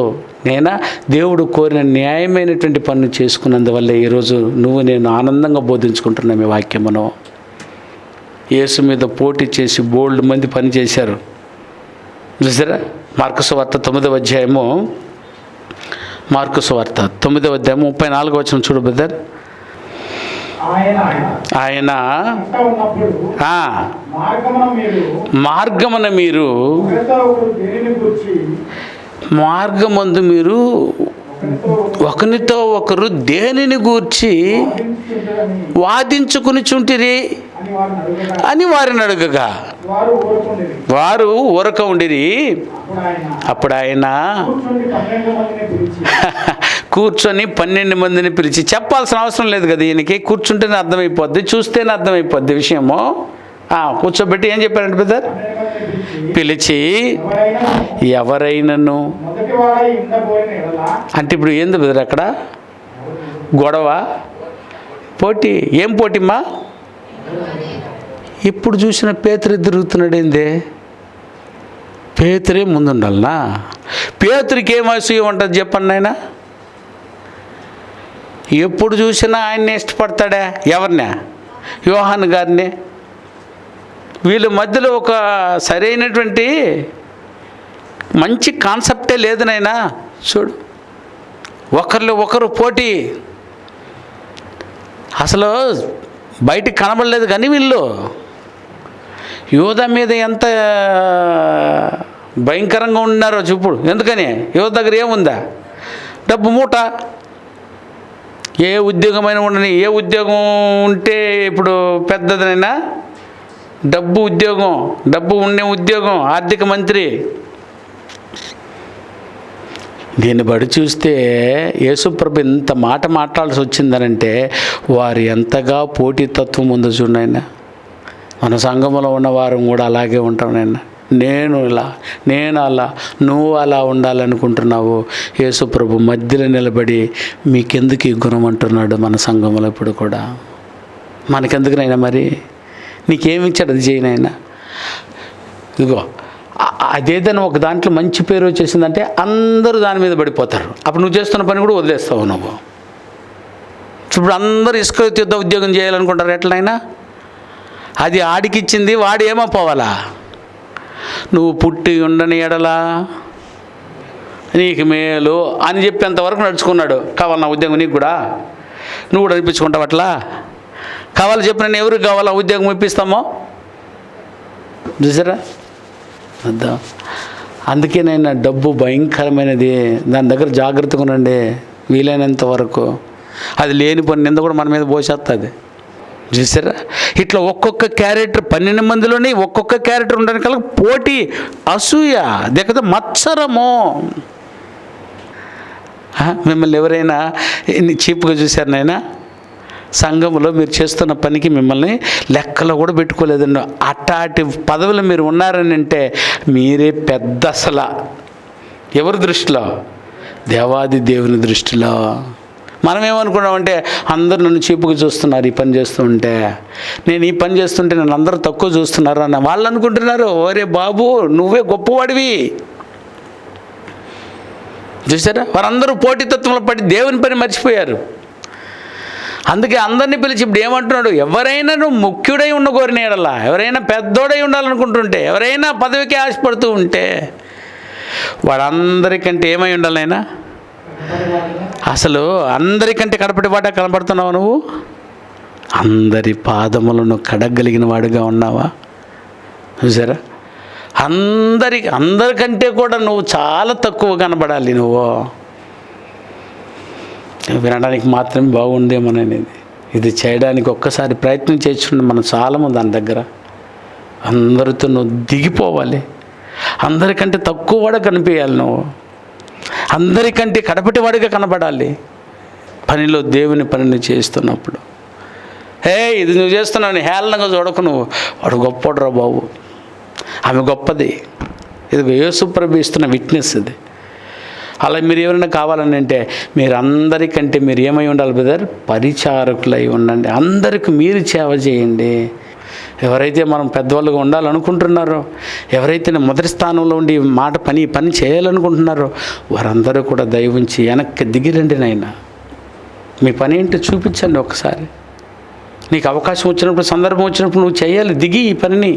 దేవుడు కోరిన న్యాయమైనటువంటి పనులు చేసుకున్నందువల్ల ఈరోజు నువ్వు నేను ఆనందంగా బోధించుకుంటున్నాం ఈ వాక్యమును. యేసు మీద పోటీ చేసి బోల్డ్ మంది పని చేశారు చూసారా. మార్కు సువార్త 9వ అధ్యాయము 34వ వచనం చూడు బ్రదర్. ఆయన మార్గమున మీరు ఒకరితో ఒకరు దేనిని గూర్చి వాదించుకుని చుంటిరి అని వారిని అడుగగా వారు ఊరక ఉండిరి. అప్పుడు ఆయన కూర్చొని 12 మందిని పిలిచి, చెప్పాల్సిన అవసరం లేదు కదా ఈయనకి, కూర్చుంటేనే అర్థమైపోద్ది, చూస్తేనే అర్థమైపోద్ది విషయము. కూర్చోబెట్టి ఏం చెప్పారంటే బ్రదర్, పిలిచి ఎవరైనాను అంటే ఇప్పుడు ఏంది బ్రదర్ అక్కడ గొడవ పోటీ? ఏం పోటీమ్మా? ఇప్పుడు చూసిన పేతురు తిరుగుతున్నాడు ఏంది? పేతురే ముందుండాలనా? పేతురికి ఏం అసూయ ఉంటుంది చెప్పండి ఆయన. ఎప్పుడు చూసినా ఆయన్ని ఇష్టపడతాడా? ఎవరినా? యోహాను గారిని. వీళ్ళ మధ్యలో ఒక సరైనటువంటి మంచి కాన్సెప్టే లేదు నాయనా. చూడు, ఒకరిలో ఒకరు పోటీ. అసలు బయటికి కనబడలేదు కానీ వీళ్ళు యోధ మీద ఎంత భయంకరంగా ఉన్నారో చూపుడు. ఎందుకని? యోధ దగ్గర ఏముందా? డబ్బు మూట. ఏ ఉద్యోగమైనా ఉండని, ఏ ఉద్యోగం ఉంటే ఇప్పుడు పెద్దదనైనా డబ్బు ఉద్యోగం, డబ్బు ఉండే ఉద్యోగం, ఆర్థిక మంత్రి. దీన్ని బడి చూస్తే యేసుప్రభు ఇంత మాట మాట్లాడాల్సి వచ్చిందనంటే వారు ఎంతగా పోటీతత్వం ఉందో చూడైనా. మన సంఘంలో ఉన్న వారు కూడా అలాగే ఉంటాం నాయన. నేను అలా, నువ్వు అలా ఉండాలనుకుంటున్నావు. యేసుప్రభు మధ్యలో నిలబడి మీకెందుకు ఈ గుణం అంటున్నాడు మన సంఘంలో. ఇప్పుడు కూడా మనకెందుకునైనా మరి నీకేమి ఇచ్చాడు అది చేయనైనా. ఇదిగో అదేదైనా ఒక దాంట్లో మంచి పేరు వచ్చేసిందంటే అందరూ దాని మీద పడిపోతారు. అప్పుడు నువ్వు చేస్తున్న పని కూడా వదిలేస్తావు నువ్వు. ఇప్పుడు అందరూ ఇస్కరియోతు యుద్ధ ఉద్యోగం చేయాలనుకుంటారు. ఎట్లయినా అది ఆడికిచ్చింది, వాడు ఏమో పోవాలా. నువ్వు పుట్టి ఉండని ఎడలా నీకు మేలు అని చెప్పేంతవరకు నడుచుకున్నాడు. కావాలి నా ఉద్యోగం నీకు కూడా, నువ్వు కూడా అనిపించుకుంటావు అట్లా. కావాలి చెప్పిన ఎవరికి కావాలా ఉద్యోగం ఇప్పిస్తామో చూసారా అద్దా. అందుకేనైనా డబ్బు భయంకరమైనది, దాని దగ్గర జాగ్రత్తగా ఉండండి వీలైనంత వరకు. అది లేని పని నింద కూడా మన మీద పోసేస్తుంది చూసారా. ఇట్లా ఒక్కొక్క క్యారెక్టర్ 12 మందిలోని ఒక్కొక్క క్యారెక్టర్ ఉండడానికి కల పోటీ, అసూయ, లేకపోతే మత్సరము. మిమ్మల్ని ఎవరైనా చీప్గా చూశారు నాయనా, సంఘంలో మీరు చేస్తున్న పనికి మిమ్మల్ని లెక్కలో కూడా పెట్టుకోలేదండి. అట్లాంటి పదవులు మీరు ఉన్నారని అంటే మీరే పెద్ద అసలు ఎవరి దృష్టిలో? దేవాది దేవుని దృష్టిలో. మనం ఏమనుకున్నామంటే అందరూ నన్ను చీపుగా చూస్తున్నారు ఈ పని చేస్తూ ఉంటే, నేను ఈ పని చేస్తుంటే నన్ను అందరూ తక్కువ చూస్తున్నారు అన్న వాళ్ళు అనుకుంటున్నారు. ఒరే బాబు నువ్వే గొప్పవాడివి చూసారా. వారందరూ పోటీతత్వంలో పడి దేవుని పని మర్చిపోయారు. అందుకే అందరినీ పిలిచి ఇప్పుడు ఏమంటున్నాడు, ఎవరైనా నువ్వు ముఖ్యుడై ఉండగోరిన ఎడలా, ఎవరైనా పెద్దోడై ఉండాలనుకుంటుంటే, ఎవరైనా పదవికి ఆశపడుతూ ఉంటే వాడందరికంటే ఏమై ఉండాలైనా, అసలు అందరికంటే కడపటి వాట కనబడుతున్నావు నువ్వు. అందరి పాదములను కడగలిగిన వాడుగా ఉన్నావా చూసారా. అందరికంటే కూడా నువ్వు చాలా తక్కువ కనబడాలి. నువ్వు వినడానికి మాత్రమే బాగుండేమోననేది, ఇది చేయడానికి ఒక్కసారి ప్రయత్నం చేస్తుండే మనం చాలామంది దాని దగ్గర. అందరితో నువ్వు దిగిపోవాలి, అందరికంటే తక్కువ వాడు కనిపించాలి, నువ్వు అందరికంటే కడపటి వాడిగా కనబడాలి. పనిలో దేవుని పనిని చేస్తున్నప్పుడు ఇది నువ్వు చేస్తున్నావు హేళనగా చూడకు. నువ్వు వాడు గొప్పడురా బాబు, ఆమె గొప్పది. ఇది యేసు ప్రభు ఇస్తున్న విట్నెస్ ఇది. అలా మీరు ఎవరైనా కావాలని అంటే మీరు అందరికంటే మీరు ఏమై ఉండాలి బ్రదర్? పరిచారకులై ఉండండి. అందరికీ మీరు సేవ చేయండి. ఎవరైతే మనం పెద్దవాళ్ళుగా ఉండాలనుకుంటున్నారో, ఎవరైతే మొదటి స్థానంలో ఉండి పని చేయాలనుకుంటున్నారో వారందరూ కూడా దయ ఉంచి వెనక్కి దిగిరండి. నాయనా మీ పని ఏంటో చూపించండి ఒకసారి. నీకు అవకాశం వచ్చినప్పుడు, సందర్భం వచ్చినప్పుడు నువ్వు చేయాలి, దిగి ఈ పనిని.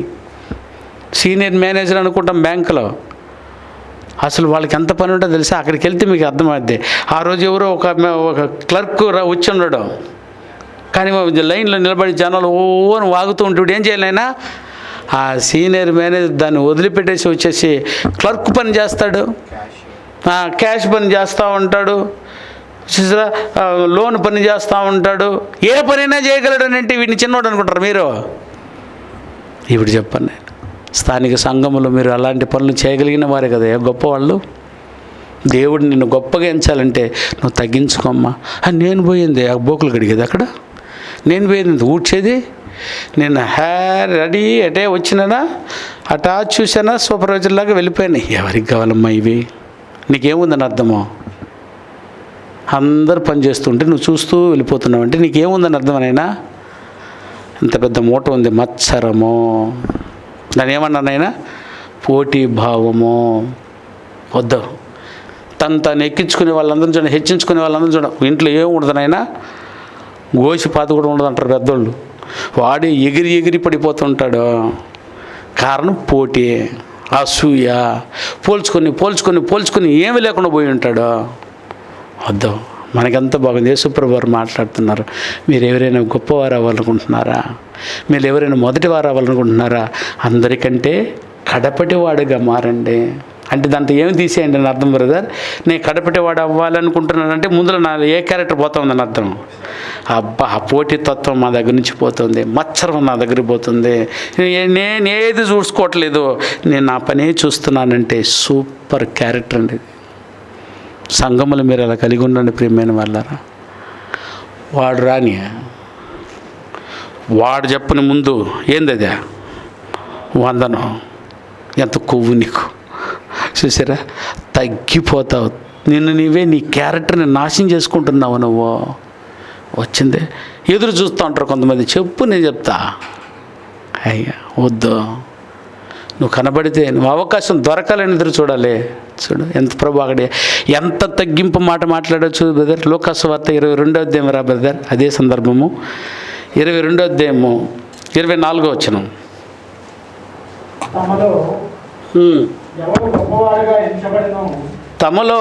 సీనియర్ మేనేజర్ అనుకుంటాం బ్యాంకులో, అసలు వాళ్ళకి ఎంత పని ఉంటుందో తెలుసా? అక్కడికి వెళ్తే మీకు అర్థమవుద్ది. ఆ రోజు ఎవరో ఒక క్లర్క్ వచ్చి ఉన్నాడు, కానీ లైన్లో నిలబడి జనాలు ఓని వాగుతూ ఉంటే ఏం చేయాలైనా ఆ సీనియర్ మేనేజర్ దాన్ని వదిలిపెట్టేసి వచ్చేసి క్లర్క్ పని చేస్తాడు, క్యాష్ పని చేస్తూ ఉంటాడు, లోన్ పని చేస్తూ ఉంటాడు. ఏ పనైనా చేయగలడు అని అంటే వీడిని చిన్నోడు అనుకుంటారు మీరు. ఇప్పుడు చెప్పండి, స్థానిక సంఘములో మీరు అలాంటి పనులు చేయగలిగిన వారే కదా గొప్పవాళ్ళు. దేవుడు నిన్ను గొప్పగా ఎంచాలంటే నువ్వు తగ్గించుకోమ్మా. నేను పోయింది ఆ బోకులు కడిగేది, అక్కడ నేను పోయింది ఊడ్చేది, నేను రెడీ అటే వచ్చినానా, అటా చూసానా, సూపర్వైజర్లాగా వెళ్ళిపోయాను. ఎవరికి కావాలమ్మా ఇవి? నీకేముందని అర్థమో? అందరు పని చేస్తుంటే నువ్వు చూస్తూ వెళ్ళిపోతున్నావు అంటే నీకేముందని అర్థమనైనా? ఇంత పెద్ద మూట ఉంది, మత్సరము. దాన్ని ఏమన్నానైనా? పోటీ భావము. వద్దు. తను ఎక్కించుకునే వాళ్ళందరూ చూడండి, హెచ్చించుకునే వాళ్ళందరూ చూడండి. ఇంట్లో ఏమి ఉండదనైనా, గోసి పాత కూడా ఉండదు అంటారు పెద్దోళ్ళు. వాడు ఎగిరి పడిపోతుంటాడు. కారణం పోటీ, అసూయ, పోల్చుకొని ఏమి లేకుండా పోయి ఉంటాడు. వద్దు. మనకెంత బాగుంది. యేసుప్రభు వారు మాట్లాడుతున్నారు, మీరు ఎవరైనా గొప్పవారు అవ్వాలనుకుంటున్నారా? మీరు ఎవరైనా మొదటి వారు అవ్వాలనుకుంటున్నారా? అందరికంటే కడపటి వాడుగా మారండి. అంటే దాంట్లో ఏమి తీసేయండి అని అర్థం బ్రదర్. నేను కడపటి వాడు అవ్వాలనుకుంటున్నానంటే ముందులో నా ఏ క్యారెక్టర్ పోతుందని అర్థం. అబ్బా, ఆ పోటీతత్వం మా దగ్గర నుంచి పోతుంది, మత్సరం నా దగ్గర పోతుంది, నేను ఏది చూసుకోవట్లేదు, నేను నా పనే చూస్తున్నానంటే సూపర్ క్యారెక్టర్ అండి. సంఘములు మీరు అలా కలిగి ఉండండి ప్రియమైన వాళ్ళారా. వాడు రాని, వాడు చెప్పని ముందు ఏంది వందనం, ఎంత కొవ్వు నీకు చూసారా. తగ్గిపోతావు, నీ క్యారెక్టర్ని నాశనం చేసుకుంటున్నావు నువ్వు. వచ్చిందే ఎదురు చూస్తూ ఉంటారు కొంతమంది, చెప్పు నేను చెప్తా. అయ్యా వద్దు. నువ్వు కనబడితే నువ్వు అవకాశం దొరకాలని ఎదురు చూడాలి. చూడు ఎంత ప్రభు అక్కడే ఎంత తగ్గింపు మాట మాట్లాడచ్చు బ్రదర్. లోకాసు వార్త 22వ అధ్యాయం రా బ్రదర్, అదే సందర్భము 22వ అధ్యాయము 24వ వచనం. తమలో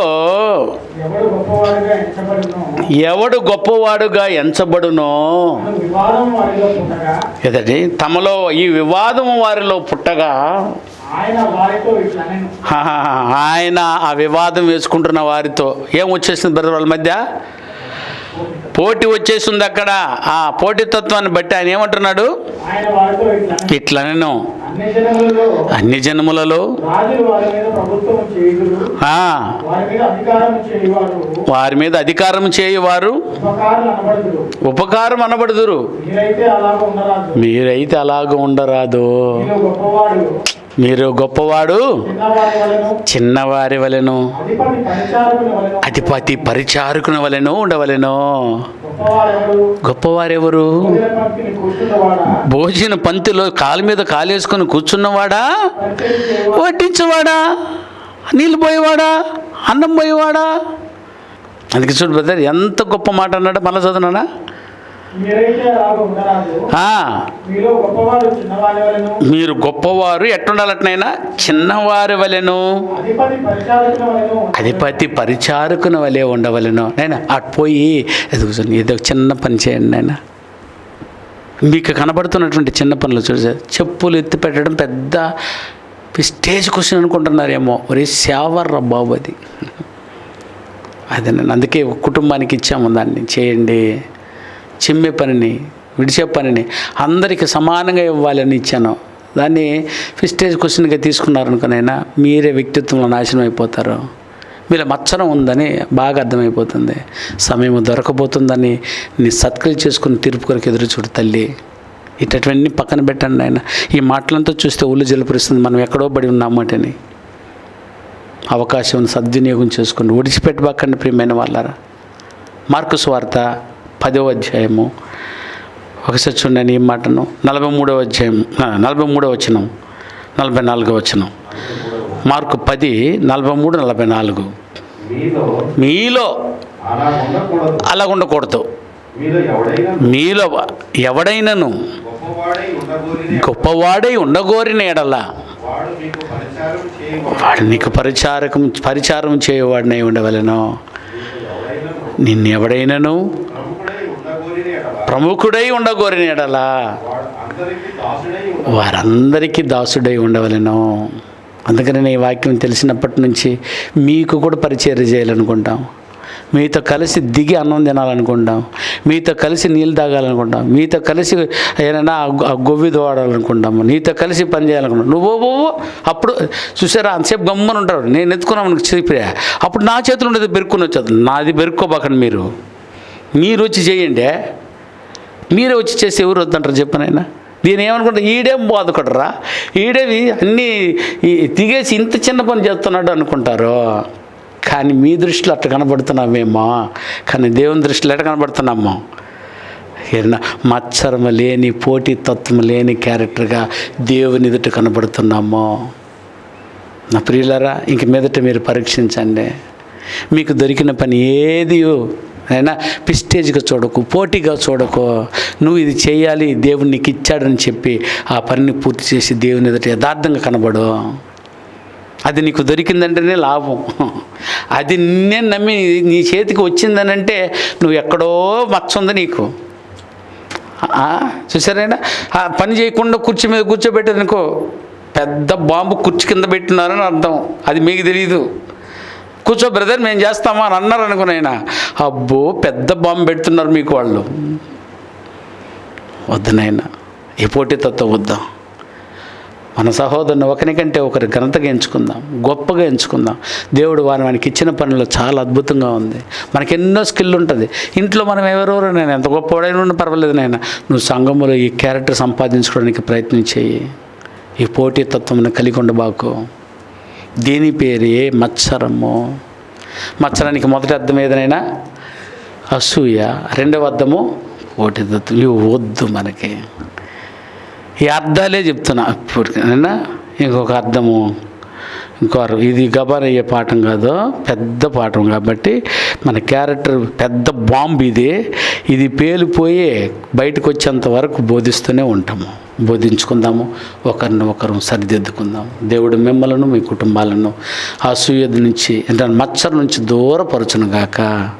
ఎవడు గొప్పవాడుగా ఎంచబడునో, ఏదండి తమలో ఈ వివాదం వారిలో పుట్టగా ఆయన ఆ వివాదం వేసుకుంటున్న వారితో ఏం వచ్చేసింది బ్రదర్, వాళ్ళ మధ్య పోటీ వచ్చేసింది. అక్కడ ఆ పోటీతత్వాన్ని బట్టి ఆయన ఏమంటున్నాడు, ఇట్లనను అన్ని జనములలో వారి మీద అధికారం చేయువారు ఉపకారం అనబడుదురు. మీరైతే అలాగ ఉండరాదు. మీరు గొప్పవాడు చిన్నవారి వలెను, అధిపతి పరిచారకుని వలెను ఉండవలెను. గొప్పవారెవరు? భోజన పంక్తిలో కాలు మీద కాలేసుకొని కూర్చున్నవాడా, వడ్డించేవాడా, నీళ్ళు పోయేవాడా, అన్నం పోయేవాడా? అందుకే చూడు బ్రదర్ ఎంత గొప్ప మాట అన్నాడు. మళ్ళీ చదువునా, మీరు గొప్పవారు ఎట్టుండాలట్నైనా చిన్నవారి వలెను, అధిపతి పరిచారకుని వలె ఉండవలెను. నైనా అటు పోయి ఏదో చిన్న పని చేయండి నాయన. మీకు కనబడుతున్నటువంటి చిన్న పనులు చూసి చెప్పులు ఎత్తి పెట్టడం పెద్ద స్టేజ్ క్వశ్చన్ అనుకుంటున్నారేమో. ఒరే సేవర్రా బాబు అది. అదే నేను అందుకే కుటుంబానికి ఇచ్చాము, దాన్ని చేయండి. చిమ్మే పనిని విడిచే పనిని అందరికీ సమానంగా ఇవ్వాలని ఇచ్చాను. దాన్ని స్టేజ్ క్వశ్చన్గా తీసుకున్నారనుకునైనా మీరే వ్యక్తిత్వంలో నాశనం అయిపోతారు. మీలో మచ్చరం ఉందని బాగా అర్థమైపోతుంది. సమయం దొరకపోతుందని నీ సత్క్రియ చేసుకుని తీర్పు కొరకు ఎదురు చూడు తల్లి. ఇటటువంటి పక్కన పెట్టండి ఆయన. ఈ మాటలంతా చూస్తే ఒళ్ళు జలపరుస్తుంది. మనం ఎక్కడో పడి ఉన్నామటని. అవకాశం సద్వినియోగం చేసుకుని విడిచిపెట్టబాకండి ప్రియమైన వాళ్ళారా. మార్కు సువార్త 10వ అధ్యాయము ఒకసారి చూడండి ఈ మాటను. 43వ అధ్యాయం 43వ వచనం 44వ వచనం. మార్కు 10:43-44. మీలో అలా ఉండకూడదు. మీలో ఎవడైనాను గొప్పవాడై ఉండగోరిన ఎడల వాడు నీకు పరిచారం చేయవాడినై ఉండవలెను. నిన్ను ఎవడైనాను ప్రముఖుడై ఉండగోరిన ఎడల వారందరికీ దాసుడై ఉండవలెను. అందుకని ఈ వాక్యం తెలిసినప్పటి నుంచి మీకు కూడా పరిచర్య చేయాలనుకుంటాం. మీతో కలిసి దిగి అన్నం తినాలనుకుంటాం. మీతో కలిసి నీళ్ళు తాగాలనుకుంటాం. మీతో కలిసి ఏదైనా గొవ్వి దోడాలనుకుంటాము. నీతో కలిసి పని చేయాలనుకుంటాం. నువ్వు అప్పుడు చూసారా అంతసేపు గమ్మని ఉంటాడు. నేను ఎత్తుకున్నాను చెప్పా. అప్పుడు నా చేతులు ఉండేది బెరుక్కుని వచ్చేది. నాది బెరుక్కోబాకండి. మీరు వచ్చి చేయండి. మీరే వచ్చి చేసి ఎవరు వద్దంటారు చెప్పనైనా. దీని ఏమనుకుంటా, ఈడేం బాధపడరా, ఈడేవి అన్నీ దిగేసి ఇంత చిన్న పని చేస్తున్నాడు అనుకుంటారు. కానీ మీ దృష్టిలో అట్లా కనబడుతున్నామేమో, కానీ దేవుని దృష్టిలో ఎట్లా కనబడుతున్నామో. ఏదైనా మత్సరము లేని పోటీతత్వం లేని క్యారెక్టర్గా దేవుని ఎదుట కనబడుతున్నామో. నా ప్రియులారా, ఇంక మీదట మీరు పరీక్షించండి. మీకు దొరికిన పని ఏది అయినా పిస్టేజ్గా చూడకు, పోటీగా చూడకు. నువ్వు ఇది చేయాలి, దేవుడు నీకు ఇచ్చాడని చెప్పి ఆ పనిని పూర్తి చేసి దేవుని ఎదుట యథార్థంగా కనబడు. అది నీకు దొరికిందంటేనే లాభం. అది నేను నమ్మి నీ చేతికి వచ్చిందనంటే నువ్వు ఎక్కడో మచ్చ ఉంది నీకు. చూసారైనా ఆ పని చేయకుండా కుర్చీ మీద కూర్చోబెట్టేదనుకో, పెద్ద బాంబు కుర్చీ కింద పెట్టినారని అర్థం. అది మీకు తెలియదు. కూర్చో బ్రదర్ మేము చేస్తామా అని అన్నారు అనుకునైనా, అబ్బో పెద్ద బాంబు పెడుతున్నారు మీకు వాళ్ళు. వద్దునైనా ఈ పోటీతత్వం వద్దాం. మన సహోదరుని ఒకరికంటే ఒకరి ఘనతగా ఎంచుకుందాం, గొప్పగా ఎంచుకుందాం. దేవుడు వారికి ఇచ్చిన పనులు చాలా అద్భుతంగా ఉంది. మనకి ఎన్నో స్కిల్ ఉంటుంది. ఇంట్లో మనం ఎవరెవరో నేను ఎంత గొప్పవాడైనా ఉన్నా పర్వాలేదు నాయన, నువ్వు సంఘములో ఈ క్యారెక్టర్ సంపాదించుకోవడానికి ప్రయత్నం చేయి. ఈ పోటీతత్వం కలిగి ఉండబాకు. దీని పేరే మత్సరము. మత్సరానికి మొదటి అర్థం ఏదైనా అసూయ, రెండవ అర్థము పోటీతత్వం. ఇవి వద్దు మనకి. ఈ అర్థాలే చెప్తున్నా. ఇప్పుడు ఇంకొక అర్థము, ఇంకోరు ఇది గబాన్ అయ్యే పాఠం కాదు, పెద్ద పాఠం. కాబట్టి మన క్యారెక్టర్ పెద్ద బాంబు ఇది పేలిపోయి బయటకు వచ్చేంత వరకు బోధిస్తూనే ఉంటాము. బోధించుకుందాము, ఒకరిని ఒకరు సరిదిద్దుకుందాం. దేవుడు మిమ్మలను మీ కుటుంబాలను అసూయ నుంచి అంటే మచ్చర్ నుంచి దూరపరచును గాక.